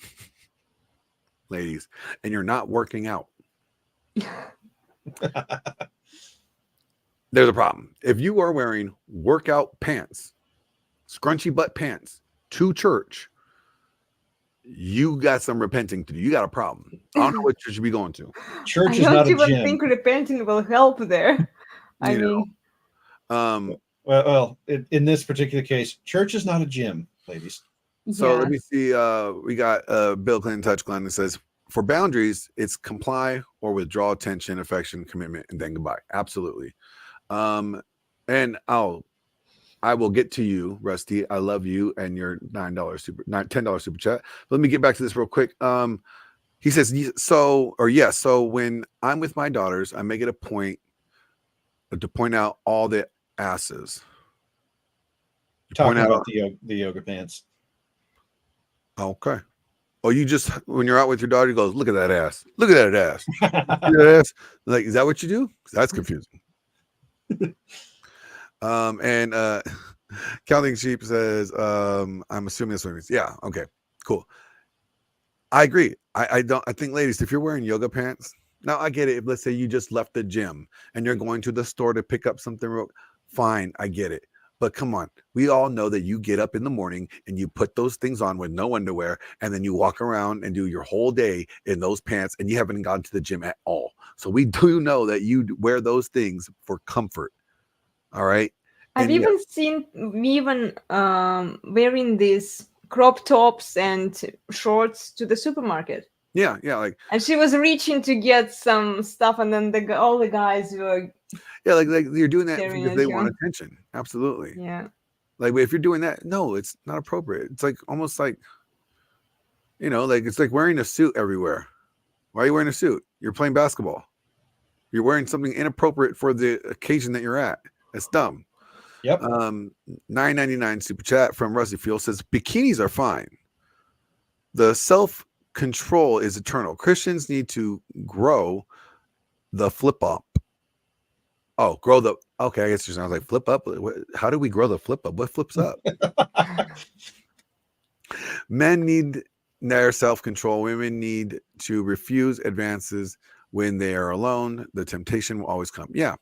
ladies, and you're not working out, there's a problem. If you are wearing workout pants, scrunchy butt pants to church, you got some repenting to do. You got a problem. I don't know what you should be going to. Church I is don't not a even gym. think repenting will help there. I mean, well, in this particular case, church is not a gym, ladies. So let me see. We got Bill Clinton Touch Glenn that says, for boundaries, it's comply or withdraw attention, affection, commitment, and then goodbye. Absolutely. And I will get to you, Rusty. I love you and your $10 super chat. Let me get back to this real quick. He says, so when I'm with my daughters, I make it a point to point out all the asses. Talking about the yoga pants. Okay. Oh, you just, when you're out with your daughter, you go, look at that ass. Look at that ass. Look at that ass. Like, is that what you do? That's confusing. And Counting Sheep says, I'm assuming this one means, yeah, okay, cool. I agree. I think, ladies, if you're wearing yoga pants, now I get it. If let's say you just left the gym and you're going to the store to pick up something, fine, I get it. But come on, we all know that you get up in the morning and you put those things on with no underwear, and then you walk around and do your whole day in those pants, and you haven't gone to the gym at all. So we do know that you wear those things for comfort. All right. I've even seen me wearing these crop tops and shorts to the supermarket. Yeah, like. And she was reaching to get some stuff, and then all the guys were. Yeah, like you're doing that because they want attention. Absolutely. Yeah. Like if you're doing that, no, it's not appropriate. It's like almost like, like it's like wearing a suit everywhere. Why are you wearing a suit? You're playing basketball. You're wearing something inappropriate for the occasion that you're at. It's dumb. Yep. $9.99 super chat from Rusty Fuel says bikinis are fine. The self-control is eternal. Christians need to grow the flip up. Oh, okay, I guess you sound like flip up. How do we grow the flip up? What flips up? Men need their self-control. Women need to refuse advances when they are alone. The temptation will always come. Yeah.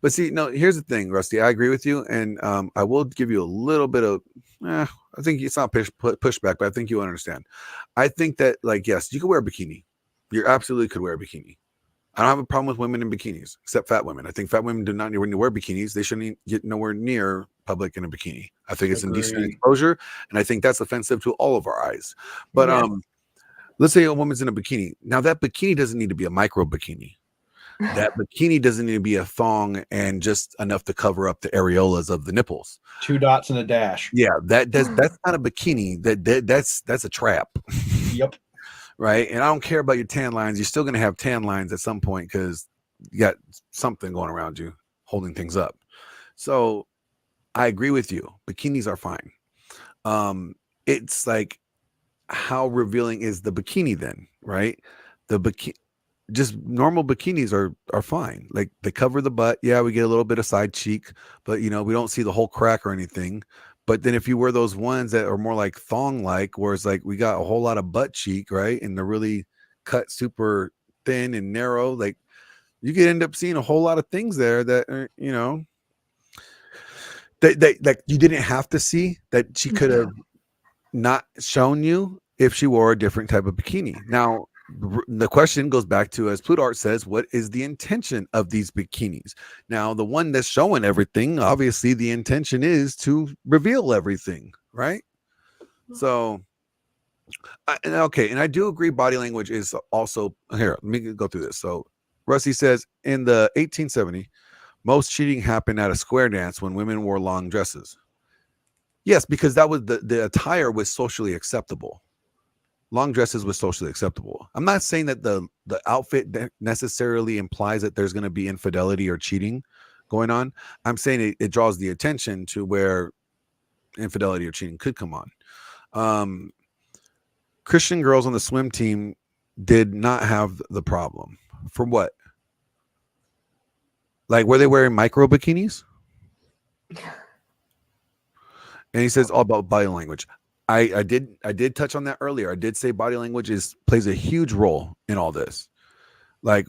But see, no, here's the thing, Rusty. I agree with you. And I will give you a little bit of, I think it's not pushback, but I think you understand. I think that, yes, you could wear a bikini. You absolutely could wear a bikini. I don't have a problem with women in bikinis, except fat women. I think fat women do not need to wear bikinis. They shouldn't get nowhere near public in a bikini. I think it's indecent exposure, and I think that's offensive to all of our eyes. But let's say a woman's in a bikini. Now, that bikini doesn't need to be a micro bikini. That bikini doesn't need to be a thong and just enough to cover up the areolas of the nipples. 2 dots and a dash. Yeah, that's not a bikini. That's a trap. Yep. Right. And I don't care about your tan lines. You're still going to have tan lines at some point because you got something going around you holding things up. So I agree with you. Bikinis are fine. It's like, how revealing is the bikini then? Right. Just normal bikinis are fine. Like they cover the butt. Yeah, we get a little bit of side cheek, but we don't see the whole crack or anything. But then if you wear those ones that are more like thong-like, where it's like we got a whole lot of butt cheek, right? And they're really cut super thin and narrow, like you could end up seeing a whole lot of things there that are, that like you didn't have to see, that she could have not shown you if she wore a different type of bikini. Now, the question goes back to, as Plutarch says, what is the intention of these bikinis? Now, the one that's showing everything, obviously the intention is to reveal everything, right? So, and I do agree body language is also, here, let me go through this. So, Rusty says, in the 1870, most cheating happened at a square dance when women wore long dresses. Yes, because that was the attire was socially acceptable. Long dresses was socially acceptable. I'm not saying that the outfit necessarily implies that there's going to be infidelity or cheating going on. I'm saying it draws the attention to where infidelity or cheating could come on. Christian girls on the swim team did not have the problem. For what? Like, were they wearing micro bikinis? And he says all about body language. I did touch on that earlier. I did say body language plays a huge role in all this. Like,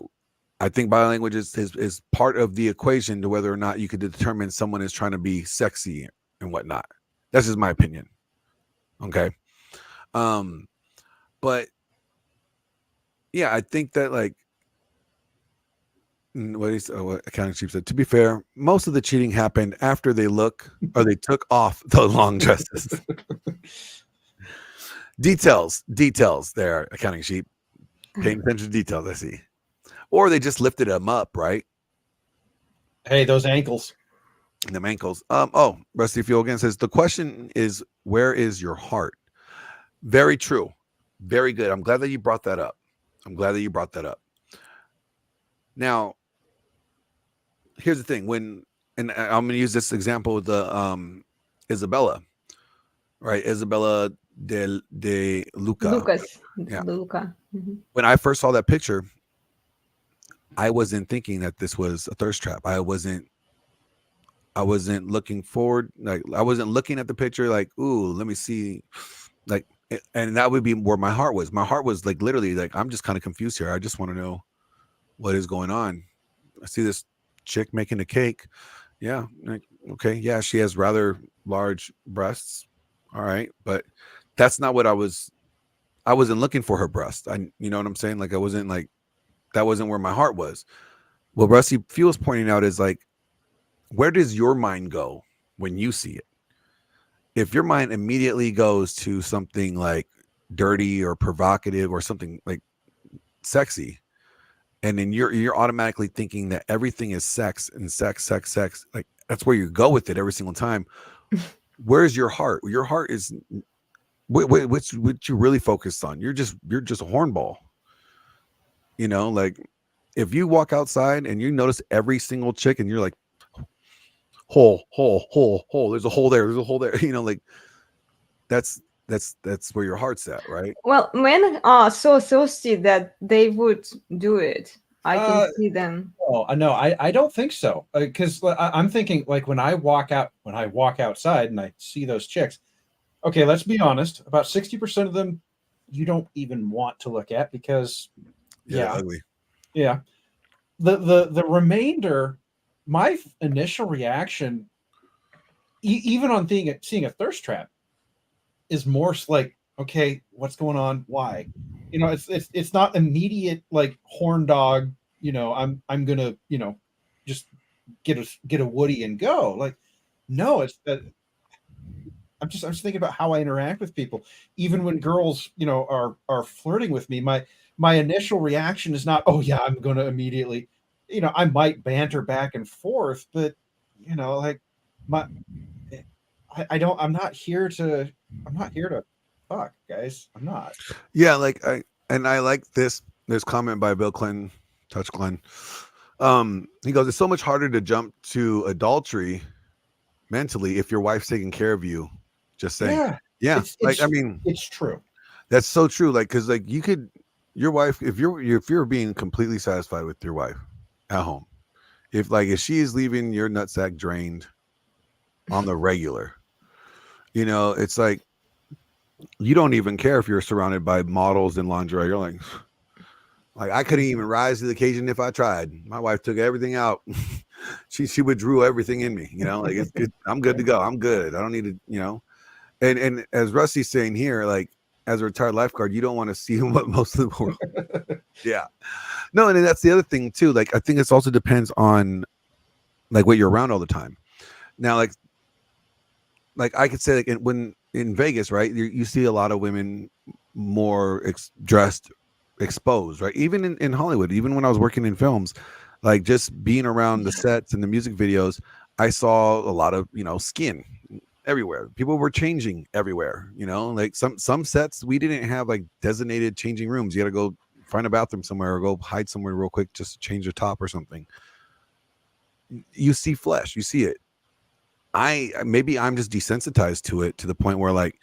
I think body language is part of the equation to whether or not you could determine someone is trying to be sexy and whatnot. That's just my opinion. Okay. But yeah, I think that, like, what accounting chief said, to be fair, most of the cheating happened after they took off the long dresses. details there, accounting sheep. Paying attention to details, I see. Or they just lifted them up, right? Hey, those ankles. Them ankles. Rusty Fuel again says, the question is, where is your heart? Very true. Very good. I'm glad that you brought that up. Now, here's the thing. And I'm going to use this example with the Isabella, right? Isabella de Luca. Lucas. Yeah. Luca. Mm-hmm. When I first saw that picture, I wasn't thinking that this was a thirst trap. I wasn't looking forward. Like, I wasn't looking at the picture like, ooh, let me see. Like, and that would be where my heart was. My heart was like, literally, like, I'm just kind of confused here. I just want to know what is going on. I see this chick making a cake. Yeah. Like, okay. Yeah. She has rather large breasts. All right. But that's not what I wasn't looking for her breast. You know what I'm saying? Like, I wasn't like, that wasn't where my heart was. What Rusty Fuel's pointing out is, like, where does your mind go when you see it? If your mind immediately goes to something like dirty or provocative or something like sexy, and then you're automatically thinking that everything is sex and sex, like, that's where you go with it every single time. Where's your heart? Your heart is what you really focused on. You're just a hornball. You know, like, if you walk outside and you notice every single chick and you're like, hole, there's a hole there, you know, like, that's where your heart's at, right? Well, men are so thirsty that they would do it. I can see them. Oh, no, I don't think so. Because I'm thinking, like, when I walk outside and I see those chicks, okay, let's be honest, about 60% of them you don't even want to look at because they're ugly. Yeah. The remainder, my initial reaction, even on seeing a thirst trap, is more like, okay, what's going on? Why? You know, it's not immediate, like, horn dog. You know, I'm gonna, you know, just get a Woody and go. Like, no, it's that. I'm just thinking about how I interact with people. Even when girls, you know, are flirting with me, my initial reaction is not, oh yeah, I'm going to immediately, you know, I might banter back and forth, but, you know, like, I'm not here to fuck, guys. I'm not. Yeah. Like, I like this comment by Bill Clinton, Touch Glenn. He goes, it's so much harder to jump to adultery mentally if your wife's taking care of you. Just saying. Yeah. Like, I mean, it's true. That's so true. Like, cause like your wife, if you're being completely satisfied with your wife at home, if she is leaving your nutsack drained on the regular, you know, it's like, you don't even care if you're surrounded by models and lingerie. You're like I couldn't even rise to the occasion if I tried. My wife took everything out. she withdrew everything in me, like I'm good to go. I'm good. I don't need to, and as Rusty's saying here, like as a retired lifeguard, you don't want to see what most of the world. Yeah. No, and that's the other thing too. Like I think it also depends on like what you're around all the time. Now, like I could say like when in Vegas, right, you see a lot of women more dressed, exposed, right? Even in Hollywood, even when I was working in films, like just being around the sets and the music videos, I saw a lot of skin everywhere. People were changing everywhere. Like some sets we didn't have like designated changing rooms. You got to go find a bathroom somewhere or go hide somewhere real quick just to change your top or something. You see flesh, you see it. Maybe I'm just desensitized to it to the point where like,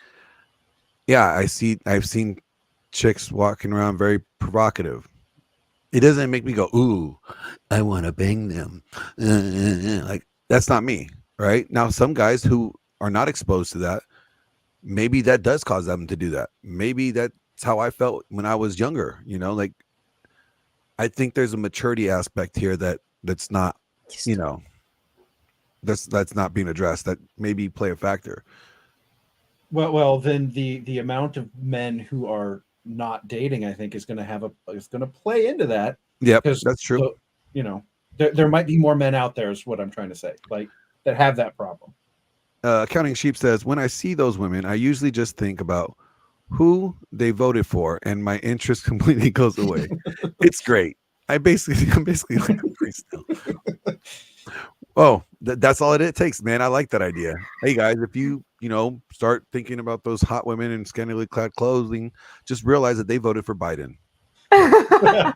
yeah, I've seen chicks walking around very provocative. It doesn't make me go, ooh, I want to bang them. Like that's not me, right? Now, some guys who are not exposed to that, maybe that does cause them to do that. Maybe that's how I felt when I was younger. Like I think there's a maturity aspect here that's not, that's not being addressed. That maybe play a factor. Well, then the amount of men who are not dating, I think, is going to play into that. Yep, that's true. There might be more men out there, is what I'm trying to say, like that have that problem. Counting Sheep says, when I see those women, I usually just think about who they voted for, and my interest completely goes away. It's great. I'm basically like a priest now. Oh, that's all it takes, man. I like that idea. Hey guys, if you start thinking about those hot women in scantily clad clothing, just realize that they voted for Biden, and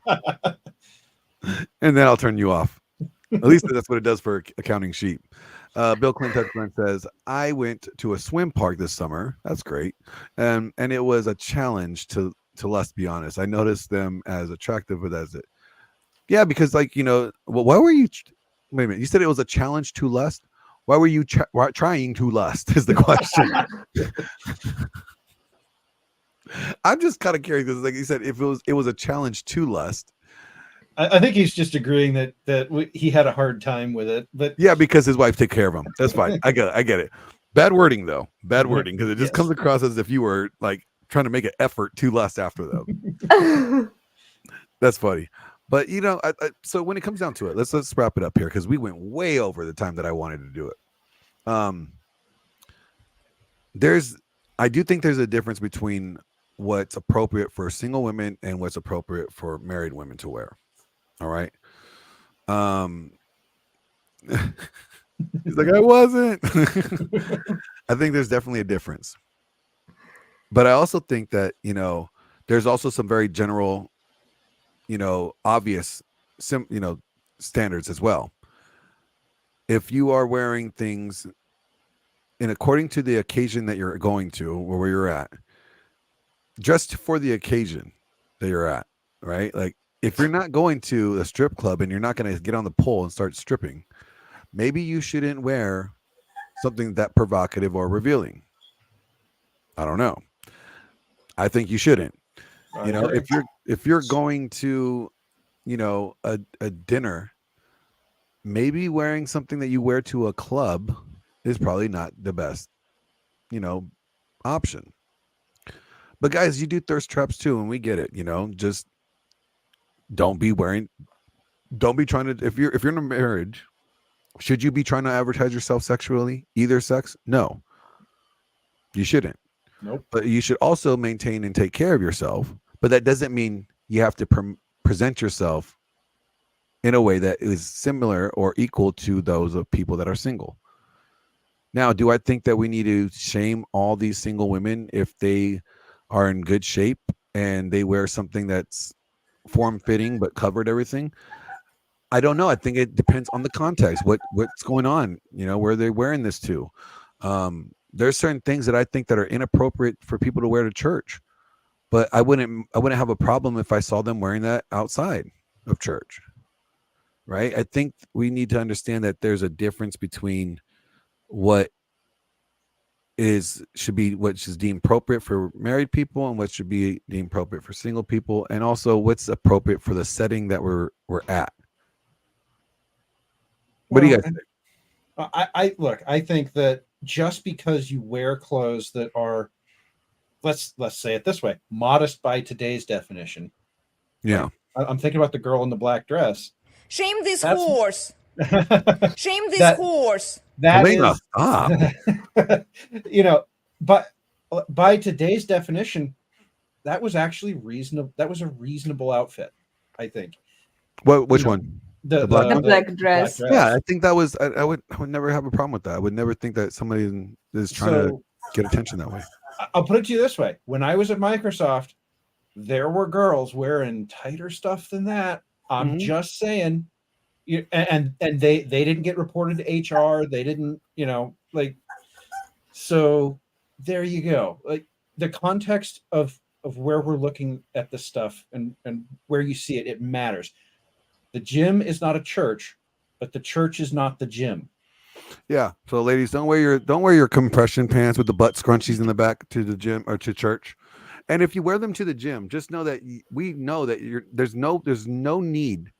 then I'll turn you off. At least that's what it does for Accounting Sheep. Bill Clinton says, I went to a swim park this summer. That's great. And it was a challenge to let's be honest. I noticed them as attractive, but that's it. Yeah, because like, why were you, wait a minute, you said it was a challenge to lust? Why were you trying to lust is the question. I'm just kind of curious because like you said, if it was a challenge to lust. I think he's just agreeing that he had a hard time with it, but yeah, because his wife took care of him. That's fine. I get it. Bad wording though. Bad wording because it just comes across as if you were like trying to make an effort to lust after them. That's funny. But so when it comes down to it, let's wrap it up here because we went way over the time that I wanted to do it. I do think there's a difference between what's appropriate for single women and what's appropriate for married women to wear. All right. He's like, I wasn't. I think there's definitely a difference. But I also think that, there's also some very general, obvious, standards as well. If you are wearing things and according to the occasion that you're going to or where you're at, dress for the occasion that you're at, right? Like if you're not going to a strip club and you're not going to get on the pole and start stripping, maybe you shouldn't wear something that provocative or revealing. I don't know. I think you shouldn't. If you're going to, a dinner, maybe wearing something that you wear to a club is probably not the best, option. But guys, you do thirst traps too, and we get it. Just don't be trying to. If you're in a marriage, should you be trying to advertise yourself sexually, either sex? No, you shouldn't. Nope. But you should also maintain and take care of yourself. But that doesn't mean you have to present yourself in a way that is similar or equal to those of people that are single. Now, do I think that we need to shame all these single women if they are in good shape and they wear something that's form-fitting but covered everything? I don't know. I think it depends on the context. What's going on? Where they're wearing this to. There's certain things that I think that are inappropriate for people to wear to church, but I wouldn't have a problem if I saw them wearing that outside of church. Right? I think we need to understand that there's a difference between what should be deemed appropriate for married people and what should be deemed appropriate for single people, and also what's appropriate for the setting that we're at. What do you Well, guys think? I look. I think that just because you wear clothes that are, let's say it this way, modest by today's definition. Yeah. I'm thinking about the girl in the black dress. Shame this That's- horse. Shame this That- horse. That Elena, is, stop. you know, but by today's definition, that was actually reasonable. That was a reasonable outfit, I think. Which You know, one? The black dress. Yeah, I think that was. I would never have a problem with that. I would never think that somebody is trying to get attention that way. I'll put it to you this way: when I was at Microsoft, there were girls wearing tighter stuff than that. I'm just saying. And they didn't get reported to HR. They didn't, like. So there you go. Like the context of where we're looking at this stuff and where you see it, it matters. The gym is not a church, but the church is not the gym. Yeah. So ladies, don't wear your compression pants with the butt scrunchies in the back to the gym or to church. And if you wear them to the gym, just know that we know that there's no need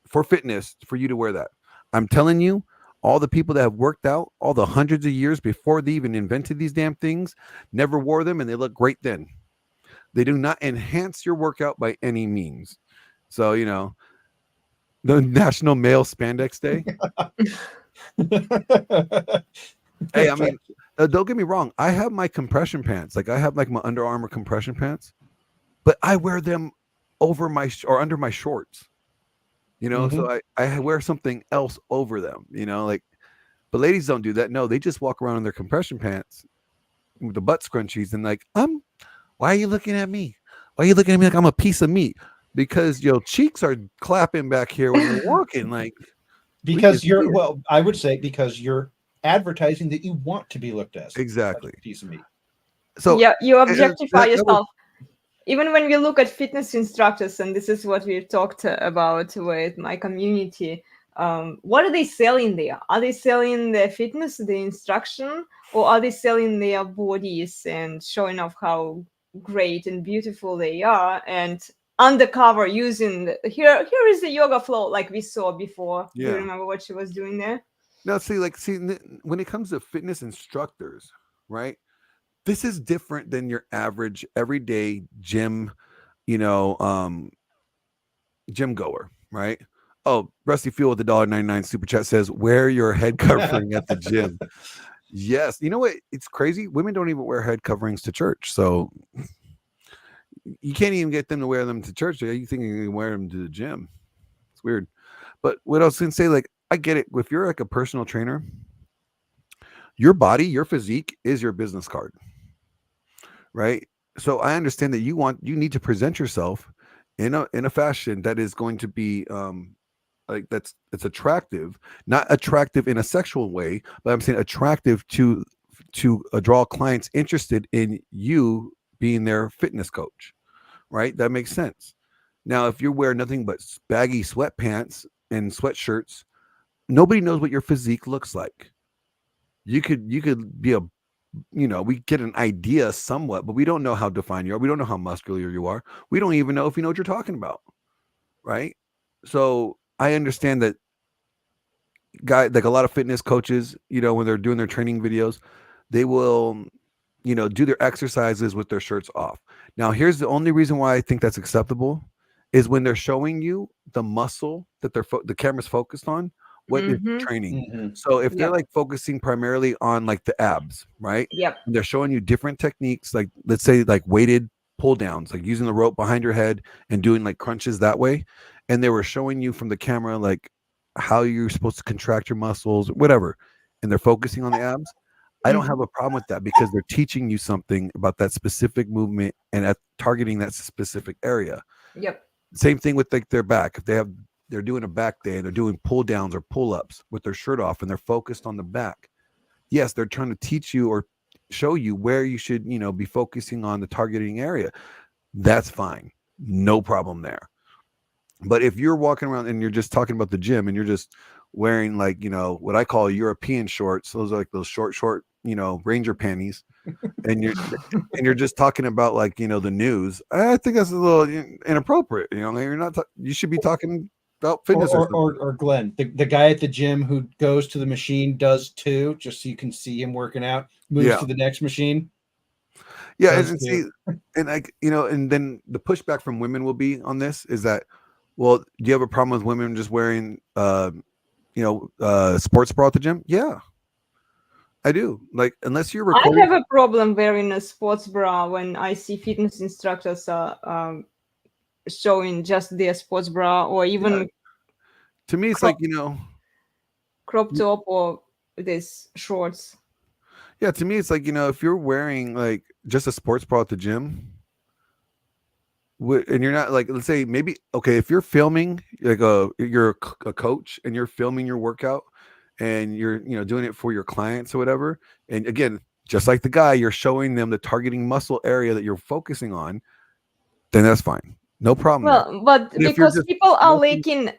for fitness for you to wear that. I'm telling you, all the people that have worked out all the hundreds of years before they even invented these damn things never wore them, and they look great then. They do not enhance your workout by any means. So, the National Male Spandex Day. Hey, I mean, don't get me wrong. I have my compression pants. Like I have like my Under Armour compression pants, but I wear them over or under my shorts. So I wear something else over them. But ladies don't do that. No, they just walk around in their compression pants with the butt scrunchies and like, why are you looking at me? Why are you looking at me like I'm a piece of meat? Because your cheeks are clapping back here when you're walking. Like, because I would say because you're advertising that you want to be looked at. Exactly. Like a piece of meat. So yeah, you objectify yourself. Even when we look at fitness instructors, and this is what we've talked about with my community, what are they selling there? Are they selling their fitness, the instruction, or are they selling their bodies and showing off how great and beautiful they are? And undercover using here is the yoga flow like we saw before. Yeah. Do you remember what she was doing there? No, see, when it comes to fitness instructors, right? This is different than your average everyday gym, gym goer, right? Oh, Rusty Fuel with the $1.99 super chat says, wear your head covering at the gym. Yes. You know what? It's crazy. Women don't even wear head coverings to church. So you can't even get them to wear them to church. You think you can wear them to the gym. It's weird. But what I was going to say, like, I get it. If you're like a personal trainer, your body, your physique is your business card. Right. So I understand that you need to present yourself in a fashion that is going to be it's attractive, not attractive in a sexual way, but I'm saying attractive to draw clients interested in you being their fitness coach. Right. That makes sense. Now, if you wear nothing but baggy sweatpants and sweatshirts, nobody knows what your physique looks like. You could be we get an idea somewhat, but we don't know how defined you are. We don't know how muscular you are. We don't even know if you know what you're talking about. Right. So I understand that like a lot of fitness coaches, when they're doing their training videos, they will, do their exercises with their shirts off. Now, here's the only reason why I think that's acceptable is when they're showing you the muscle that the camera's focused on, what they're training. So if they're like focusing primarily on like the abs, right? Yep. And they're showing you different techniques, like let's say like weighted pull downs, like using the rope behind your head and doing like crunches that way. And they were showing you from the camera like how you're supposed to contract your muscles, whatever. And they're focusing on the abs. I don't have a problem with that because they're teaching you something about that specific movement and targeting that specific area. Yep. Same thing with like their back. If they're doing a back day and they're doing pull downs or pull ups with their shirt off and they're focused on the back. Yes, they're trying to teach you or show you where you should, be focusing on the targeting area. That's fine. No problem there. But if you're walking around and you're just talking about the gym and you're just wearing like, what I call European shorts, those are like those short, Ranger panties, and you're just talking about like, the news, I think that's a little inappropriate. You're not, you should be talking fitness or Glenn, the guy at the gym who goes to the machine, does too, just so you can see him working out, moves to the next machine. Yeah, and see, and like, you know, and then the pushback from women will be on this is that, well, do you have a problem with women just wearing sports bra at the gym? Yeah, I do. Like, unless you're recording. I have a problem wearing a sports bra when I see fitness instructors showing just their sports bra, or even to me, it's like, you know, crop top or this shorts. Yeah, to me, it's like, you know, if you're wearing like just a sports bra at the gym, and you're not like, let's say maybe, okay, if you're filming, like you're a coach and you're filming your workout and you're, you know, doing it for your clients or whatever. And again, just like the guy, you're showing them the targeting muscle area that you're focusing on, then that's fine. No problem. Well, but because people are lacking,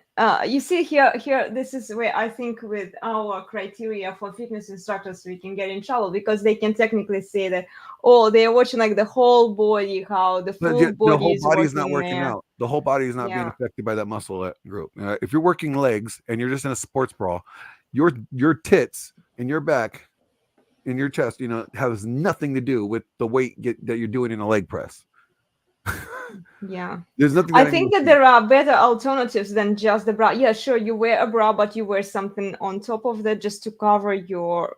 you see here, this is where I think with our criteria for fitness instructors, we can get in trouble because they can technically say that, oh, they're watching like the whole body, how the full body the whole is body working is not working there. out. The whole body is not being affected by that muscle group. If you're working legs and you're just in a sports bra, your tits and your back and your chest, you know, has nothing to do with the weight that you're doing in a leg press. Yeah, there's nothing. I think that there are better alternatives than just the bra. Yeah, sure, you wear a bra, but you wear something on top of that just to cover your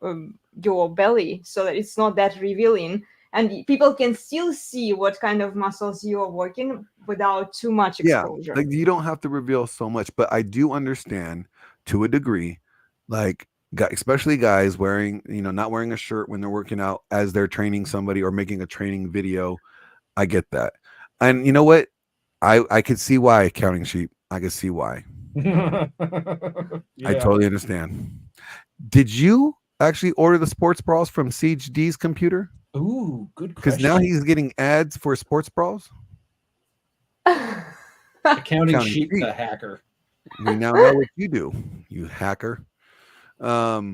belly, so that it's not that revealing, and people can still see what kind of muscles you are working without too much exposure. Like you don't have to reveal so much, but I do understand to a degree, like especially guys wearing, you know, not wearing a shirt when they're working out as they're training somebody or making a training video. I get that. And you know what? I could see why, Counting Sheep. I could see why. I totally understand. Did you actually order the sports bras from Siege D's computer? Ooh, good question. Because now he's getting ads for sports bras. Counting Sheep, the hacker. We now know what you do, you hacker. But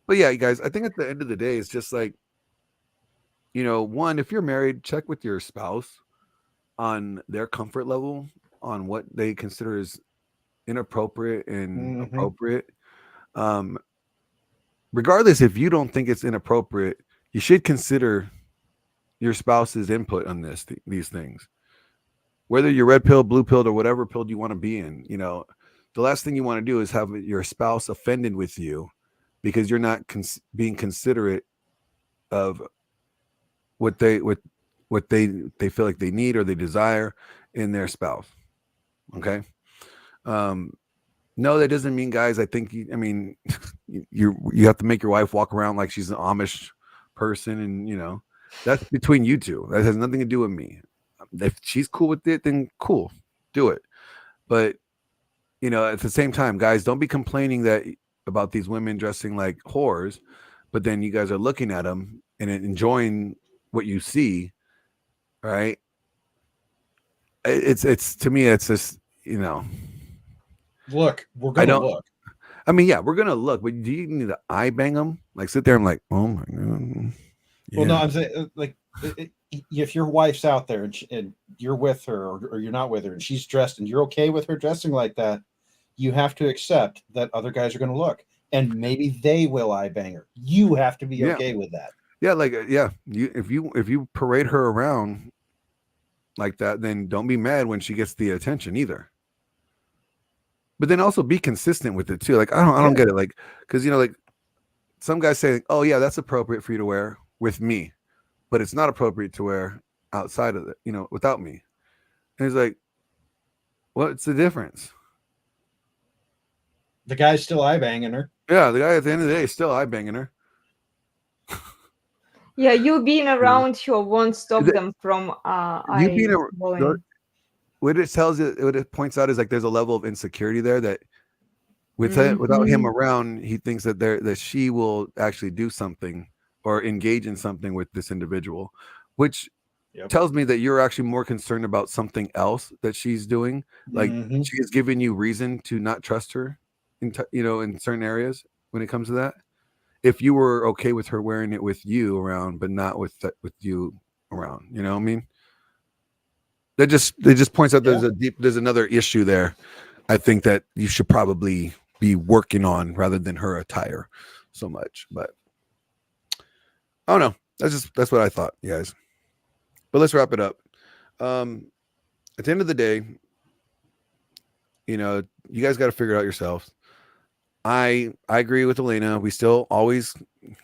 yeah, you guys, I think at the end of the day, it's just like, you know, one, if you're married, check with your spouse on their comfort level, on what they consider is inappropriate and appropriate. Regardless, if you don't think it's inappropriate, you should consider your spouse's input on these things. Whether you're red pill, blue pill, or whatever pill you want to be in, you know, the last thing you want to do is have your spouse offended with you because you're not being considerate of what they feel like they need or they desire in their spouse. Okay. No, that doesn't mean, guys, I think you have to make your wife walk around like she's an Amish person, and you know, that's between you two. That has nothing to do with me. If she's cool with it, then cool, do it. But you know, at the same time, guys, don't be complaining about these women dressing like whores, but then you guys are looking at them and enjoying what you see. Right. It's to me, it's just, you know, look, we're gonna look. I mean, yeah, we're gonna look, but do you need to eye bang them? Like sit there and like, oh my god. Yeah. Well, no, I'm saying like if your wife's out there and you're with her or you're not with her and she's dressed and you're okay with her dressing like that, you have to accept that other guys are gonna look and maybe they will eye bang her. You have to be okay with that. Yeah, like if you parade her around like that, then don't be mad when she gets the attention either. But then also be consistent with it too. Like I don't get it, like because you know, like some guys say, oh yeah, that's appropriate for you to wear with me, but it's not appropriate to wear outside of it, you know, without me. And it's like, what's the difference? The guy's still eye banging her. Yeah, the guy at the end of the day is still eye banging her. Yeah, you being around her won't stop them from you being what it tells you, what it points out is like there's a level of insecurity there that without him around, he thinks that she will actually do something or engage in something with this individual, which tells me that you're actually more concerned about something else that she's doing. Like she has given you reason to not trust her in certain areas when it comes to that. If you were okay with her wearing it with you around, but not with you around, you know what I mean? That just points out there's another issue there I think that you should probably be working on rather than her attire so much. But I don't know. That's what I thought, you guys. But let's wrap it up. At the end of the day, you know, you guys got to figure it out yourselves. I agree with Elena. We still always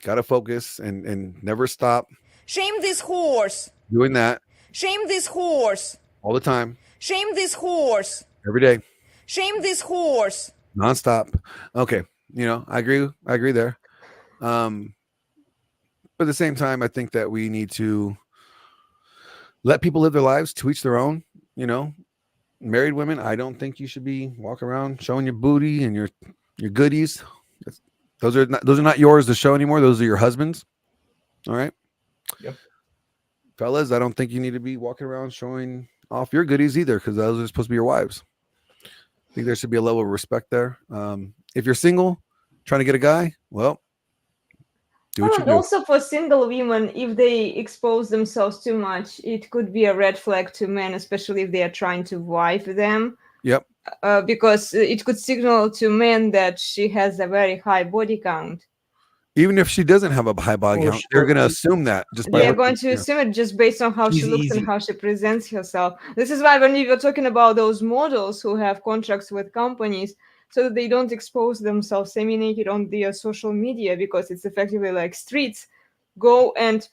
got to focus and never stop Shame this horse. doing that Shame this horse. all the time, Shame this horse. every day, Shame this horse. nonstop. Okay, you know, I agree there. But at the same time, I think that we need to let people live their lives, to each their own. You know, married women, I don't think you should be walking around showing your booty and your goodies. Those are not yours to show anymore. Those are your husbands. All right. Yep. Fellas, I don't think you need to be walking around showing off your goodies either, because those are supposed to be your wives. I think there should be a level of respect there. If you're single, trying to get a guy, well, do what you do. Also, for single women, if they expose themselves too much, it could be a red flag to men, especially if they are trying to wife them. Yep. Because it could signal to men that she has a very high body count. Even if she doesn't have a high body count, they're going to assume that just by they're going to assume it just based on how she looks and how she presents herself. This is why when we were talking about those models who have contracts with companies, so that they don't expose themselves semi-naked on their social media, because it's effectively like streets. Go and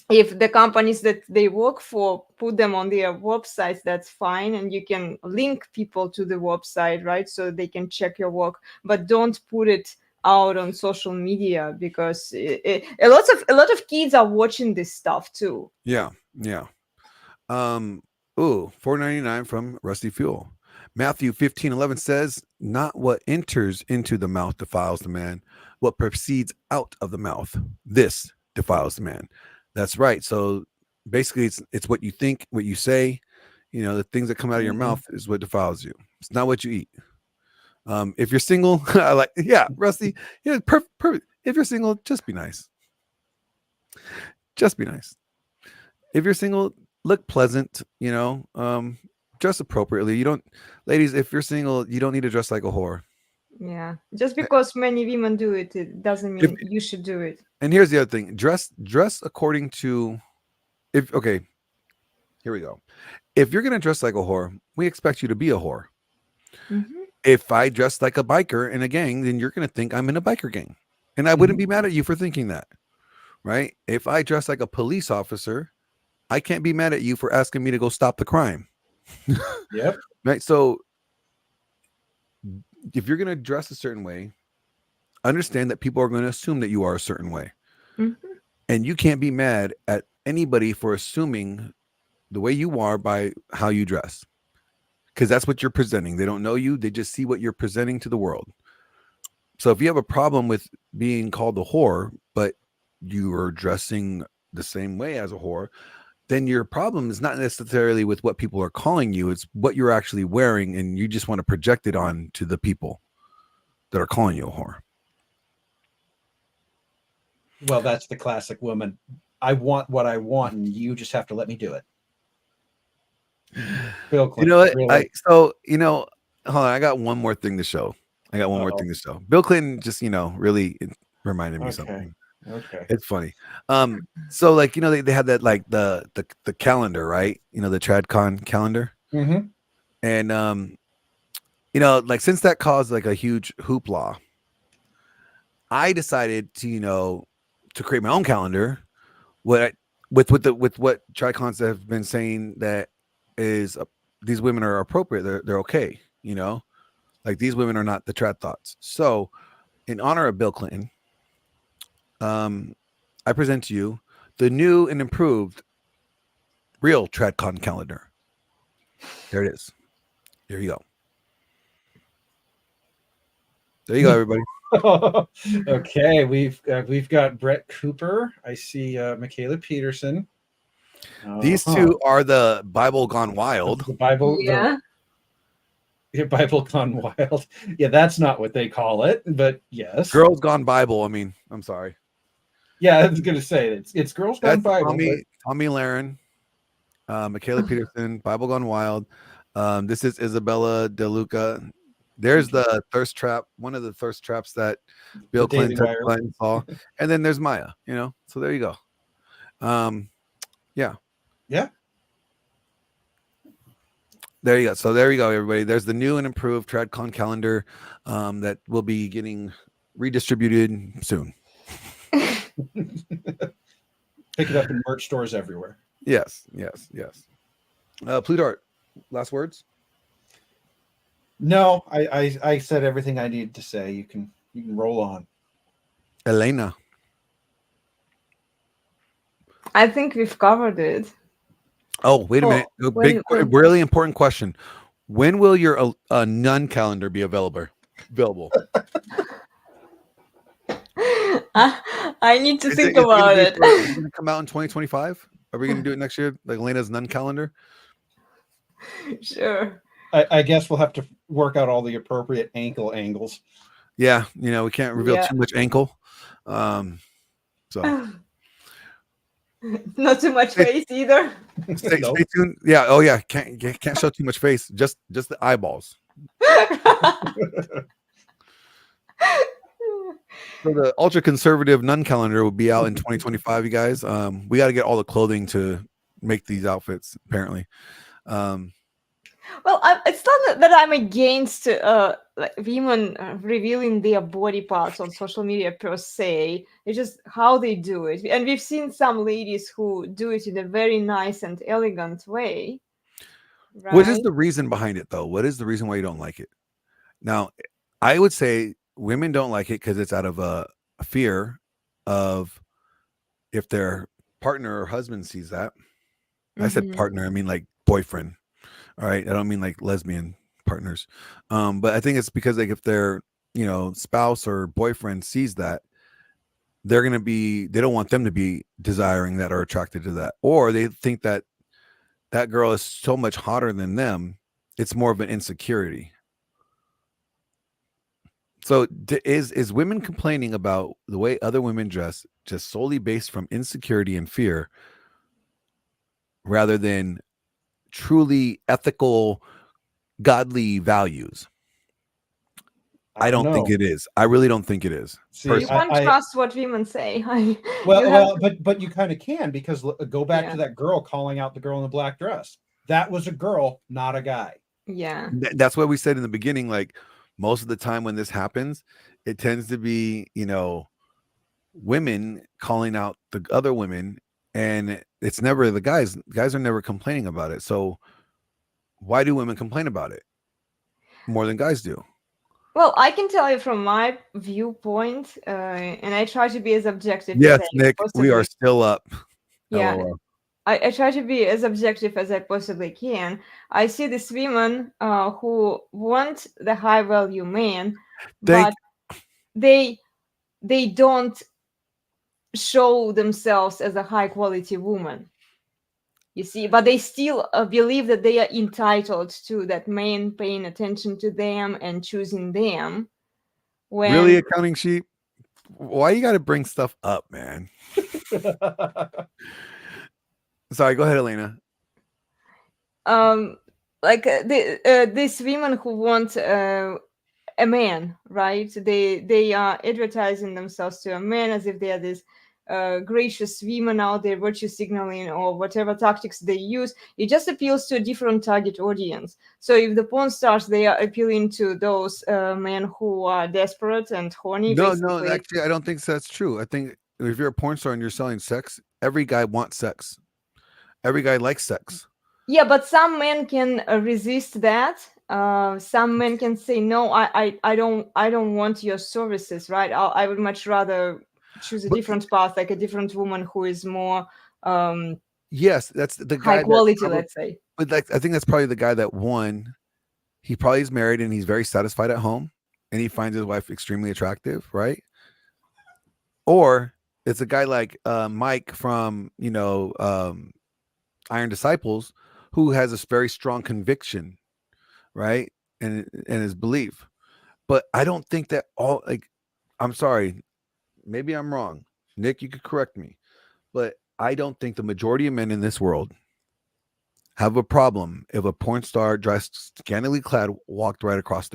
if the companies that they work for put them on their websites, that's fine, and you can link people to the website, right, so they can check your work, but don't put it out on social media, because a lot of kids are watching this stuff too. Yeah. $4.99 from Rusty Fuel. Matthew 15:11 says, "Not what enters into the mouth defiles the man, what proceeds out of the mouth, this defiles the man." That's right. So basically, it's what you think, what you say. You know, the things that come out of your mouth is what defiles you. It's not what you eat. If you're single, Rusty, yeah, perfect. If you're single, just be nice. Just be nice. If you're single, look pleasant. You know, dress appropriately. You don't, ladies. If you're single, you don't need to dress like a whore. Yeah, just because many women do it, it doesn't mean you should do it. And here's the other thing: dress according to. Here we go. If you're gonna dress like a whore, we expect you to be a whore. Mm-hmm. If I dress like a biker in a gang, then you're gonna think I'm in a biker gang, and I wouldn't be mad at you for thinking that, right? If I dress like a police officer, I can't be mad at you for asking me to go stop the crime. Yep. Right. So if you're gonna dress a certain way, understand that people are going to assume that you are a certain way. Mm-hmm. And you can't be mad at anybody for assuming the way you are by how you dress, because that's what you're presenting. They don't know you. They just see what you're presenting to the world. So if you have a problem with being called a whore, but you are dressing the same way as a whore, then your problem is not necessarily with what people are calling you. It's what you're actually wearing, and you just want to project it on to the people that are calling you a whore. Well, that's the classic woman. I want what I want, and you just have to let me do it. Bill Clinton, you know what? really? Hold on. I got one more thing to show. More thing to show. Bill Clinton just, really reminded me something. Okay. It's funny. So like, they had that, like the calendar, right? The TradCon calendar. Mm-hmm. And, like since that caused like a huge hoopla, I decided to, to create my own calendar. With what TradCons have been saying, that is these women are appropriate. They're okay. Like these women are not the trad thoughts. So in honor of Bill Clinton, I present to you the new and improved real TradCon calendar. There it is. There you go. There you go, everybody. Okay, we've got Brett Cooper. I see Michaela Peterson. These two are the Bible gone wild. The Bible, yeah. The Bible gone wild. Yeah, that's not what they call it, but yes. Girls Gone Bible. I mean, I'm sorry. Yeah, I was gonna say it's Girls Gone Bible. Tommy Lahren, Michaela Peterson, Bible Gone Wild. This is Isabella DeLuca. There's the thirst trap, one of the thirst traps that Bill Daily Clinton Wire. saw. And then there's Maya, So there you go. Yeah. There you go. So there you go, everybody. There's the new and improved TradCon calendar that will be getting redistributed soon. Pick it up in merch stores everywhere. Yes. Plutart, last words? No, I said everything I needed to say. You can roll on. Elena. I think we've covered it. Oh, wait a minute. Really important question. When will your nun calendar be available? I need to think about it. Is it going to come out in 2025? Are we going to do it next year? Like Elena's nun calendar? Sure. I guess we'll have to work out all the appropriate ankle angles. Yeah, we can't reveal too much ankle. So not too much face either. Stay tuned. Yeah. Oh yeah. Can't show too much face. Just the eyeballs. So the ultra conservative nun calendar will be out in 2025. You guys, we got to get all the clothing to make these outfits. Apparently. Well, it's not that I'm against women revealing their body parts on social media per se. It's just how they do it. And we've seen some ladies who do it in a very nice and elegant way. Right? What is the reason behind it, though? What is the reason why you don't like it? Now, I would say women don't like it because it's out of a fear of if their partner or husband sees that. I said partner, I mean like boyfriend. All right. I don't mean like lesbian partners. But I think it's because like if their, spouse or boyfriend sees that, they don't want them to be desiring that or attracted to that. Or they think that that girl is so much hotter than them. It's more of an insecurity. So is women complaining about the way other women dress just solely based from insecurity and fear rather than truly ethical, godly values? I don't think it is. I really don't think it is. See, you can't trust what women say. But you kind of can, because go back to that girl calling out the girl in the black dress. That was a girl, not a guy. Yeah. That's what we said in the beginning. Like most of the time when this happens, it tends to be, women calling out the other women, and it's never the guys. Guys are never complaining about it. So why do women complain about it more than guys do? Well, I can tell you from my viewpoint, and I try to be as objective. Yes, as Nick, we are still up. Yeah, I try to be as objective as I possibly can. I see these women who want the high value man, but they don't show themselves as a high quality woman. You see, but they still believe that they are entitled to that man paying attention to them and choosing them. Really, accounting sheep? Why you got to bring stuff up, man? Sorry, go ahead, Elena. These women who want a man, right? They are advertising themselves to a man as if they are this gracious women out there, virtue signaling or whatever tactics they use. It just appeals to a different target audience. So if the porn stars, they are appealing to those men who are desperate and horny. No, actually, I don't think that's true. I think if you're a porn star and you're selling sex, every guy wants sex. Every guy likes sex. Yeah, but some men can resist that. Some men can say, no, I don't want your services, right? I would much rather choose a different path, like a different woman who is more yes, that's the guy high quality, let's say. But I think that's probably the guy that he probably is married and he's very satisfied at home and he finds his wife extremely attractive, right? Or it's a guy like Mike from Iron Disciples, who has a very strong conviction, right? And his belief. But I don't think that I'm sorry, maybe I'm wrong. Nick, you could correct me. But I don't think the majority of men in this world have a problem if a porn star dressed scantily clad walked right across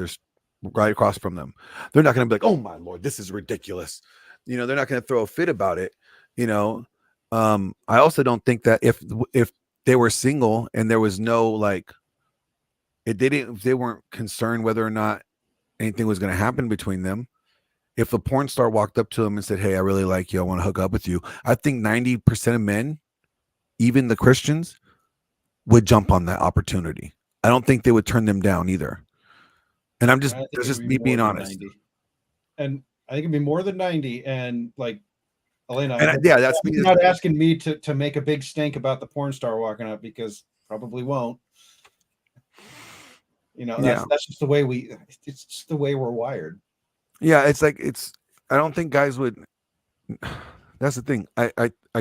from them. They're not going to be like, oh my Lord, this is ridiculous. You know, they're not going to throw a fit about it. You know, I also don't think that if they were single and there was no like, they weren't concerned whether or not anything was going to happen between them. If a porn star walked up to them and said, hey, I really like you, I want to hook up with you, I think 90% of men, even the Christians, would jump on that opportunity. I don't think they would turn them down either. And that's just me being honest. 90. And I think it'd be more than 90. And like Elena, that's me. Not asking me to make a big stink about the porn star walking up, because probably won't. You know, that's just the way it's just the way we're wired. Yeah, it's like I don't think guys would. That's the thing. I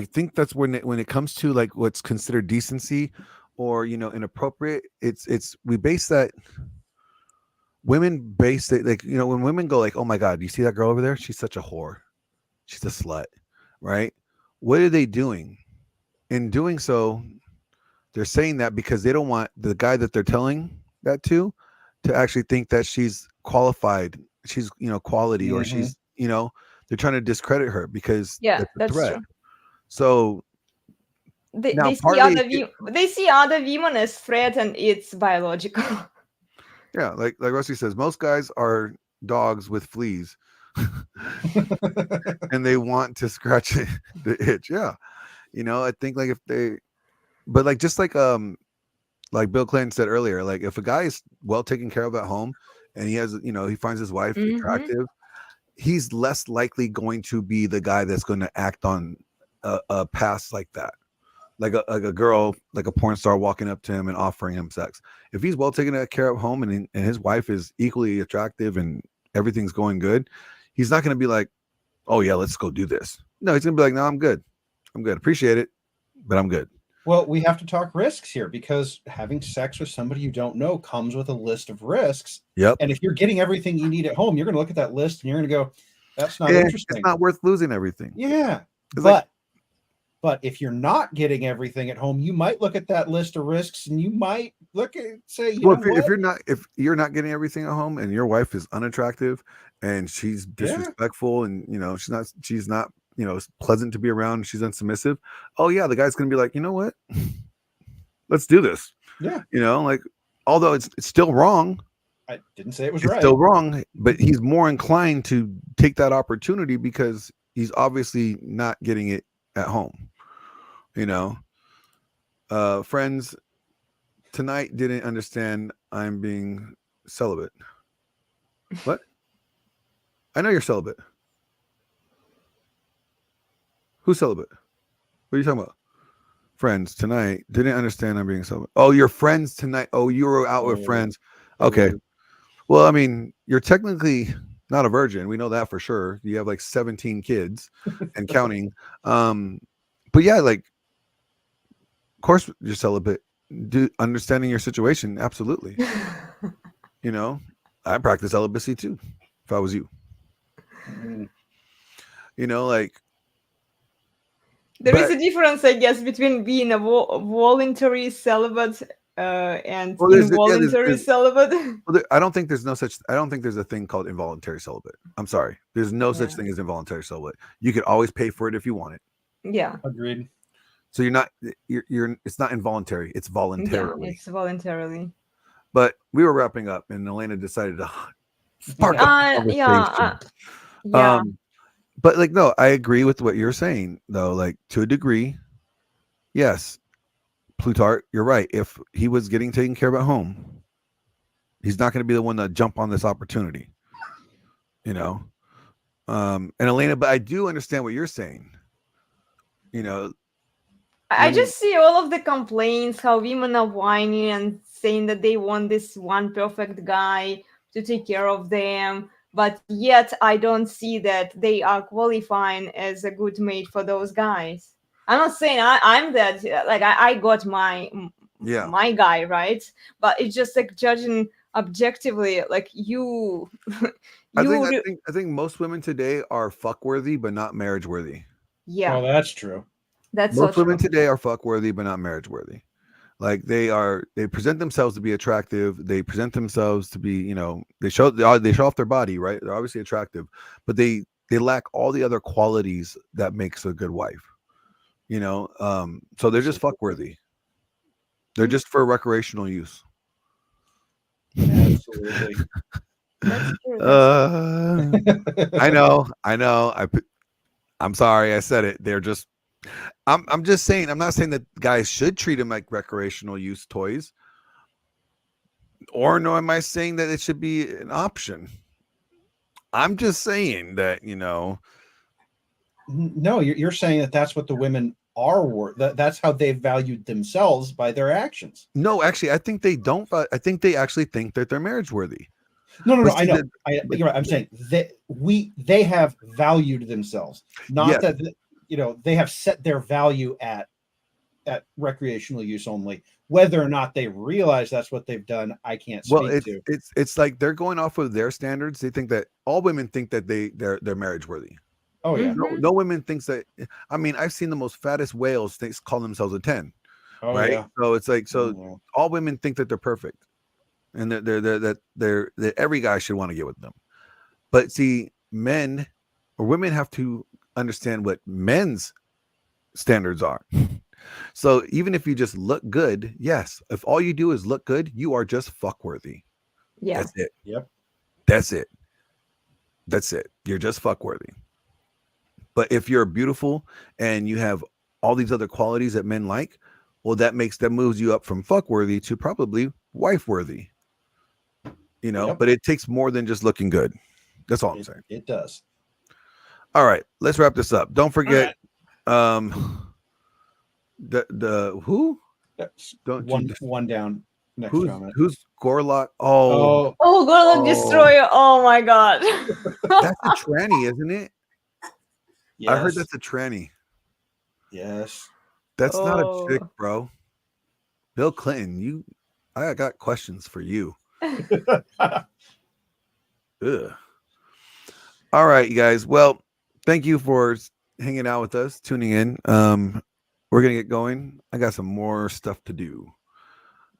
think that's when it comes to like what's considered decency or, you know, inappropriate. We base that. Women base it like, you know, when women go like, oh my God, you see that girl over there? She's such a whore. She's a slut, right? What are they doing? In doing so, they're saying that because they don't want the guy that they're telling that to actually think that she's qualified. She's, you know, quality, or she's, you know, they're trying to discredit her because that's a threat. True. So they see other women as threat, and it's biological. Yeah, like Rusty says, most guys are dogs with fleas, and they want to scratch the itch. Yeah, you know, I think like but like just like Bill Clinton said earlier, like if a guy is well taken care of at home and he has, you know, he finds his wife attractive, he's less likely going to be the guy that's going to act on a past like that. Like a girl, like a porn star walking up to him and offering him sex. If he's well taken care of home and his wife is equally attractive and everything's going good, he's not going to be like, oh yeah, let's go do this. No, he's going to be like, no, I'm good. Appreciate it, but I'm good. Well, we have to talk risks here, because having sex with somebody you don't know comes with a list of risks. Yep. And if you're getting everything you need at home, you're going to look at that list and you're going to go, that's not interesting. It's not worth losing everything. Yeah. But if you're not getting everything at home, you might look at that list of risks and you might look at say, if you're not getting everything at home and your wife is unattractive and she's disrespectful and, you know, she's not, you know, pleasant to be around, she's unsubmissive. Oh yeah, the guy's gonna be like, you know what? Let's do this. Yeah. You know, like, although it's still wrong. I didn't say it was right. It's still wrong, but he's more inclined to take that opportunity because he's obviously not getting it at home. You know, friends tonight didn't understand I'm being celibate. What? I know you're celibate. Who's celibate? What are you talking about? Friends tonight didn't understand I'm being celibate. Oh, your friends tonight. Oh, you were out with friends. Okay. Well, I mean, you're technically not a virgin. We know that for sure. You have like 17 kids and counting. But yeah, like, of course you're celibate. Understanding your situation, absolutely. You know, I practice celibacy too, if I was you. You know, like, there is a difference, I guess, between being a voluntary celibate and involuntary celibate. Well, I don't think there's a thing called involuntary celibate. I'm sorry. There's no such thing as involuntary celibate. You could always pay for it if you want it. Yeah. Agreed. So it's not involuntary, it's voluntarily. Yeah, it's voluntarily. But we were wrapping up and Elena decided to spark up the conversation. But like, no, I agree with what you're saying though. Like, to a degree, yes, Plutarch, you're right. If he was getting taken care of at home, he's not going to be the one to jump on this opportunity, you know? And Elena, but I do understand what you're saying. You know, I just see all of the complaints, how women are whining and saying that they want this one perfect guy to take care of them. But yet I don't see that they are qualifying as a good mate for those guys. I'm not saying I'm that, like, I got my guy, right? But it's just like judging objectively, like you. I think most women today are fuck worthy, but not marriage worthy. Yeah. Well, that's true. That's most so women true. today are fuck worthy, but not marriage worthy. Like they present themselves to be attractive. They present themselves to be, you know, they show off their body, right? They're obviously attractive, but they lack all the other qualities that makes a good wife. You know, so they're just fuckworthy. They're just for recreational use. Absolutely. That's true. I know. I'm sorry, I said it. They're just. I'm just saying. I'm not saying that guys should treat them like recreational use toys. Or nor am I saying that it should be an option. I'm just saying that, you know. No, you're saying that that's what the women are worth. That's how they valued themselves by their actions. No, actually, I think they don't. I think they actually think that they're marriage worthy. No, But I see, know. You're right. I'm saying that they have valued themselves, not that they have set their value at recreational use only. Whether or not they realize that's what they've done, I can't speak to. It's like they're going off of their standards. They think that all women think that they're marriage worthy. Oh yeah. No women thinks that. I mean, I've seen the most fattest whales call themselves a 10. Oh, right. yeah. So it's like all women think that they're perfect, and that every guy should want to get with them. But see, men or women have to understand what men's standards are. So even if you just look good, yes, if all you do is look good, you are just fuckworthy. Yeah. That's it. Yep. That's it. You're just fuckworthy. But if you're beautiful and you have all these other qualities that men like, well, that moves you up from fuckworthy to probably wife worthy. You know, but it takes more than just looking good. That's all I'm saying. It does. All right, let's wrap this up. Don't forget, the who? Don't one down. Next comment. Who's Gorlock? Oh, Gorlock Destroyer. Oh my god. That's a tranny, isn't it? Yes. I heard that's a tranny. Yes. That's not a chick, bro. Bill Clinton, I got questions for you. Ugh. All right, you guys. Well, thank you for hanging out with us, tuning in. We're gonna get going. I got some more stuff to do.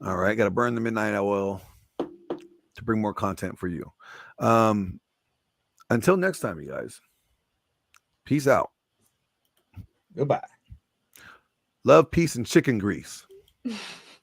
All right, got to burn the midnight oil to bring more content for you. Until next time, you guys. Peace out. Goodbye. Love, peace, and chicken grease.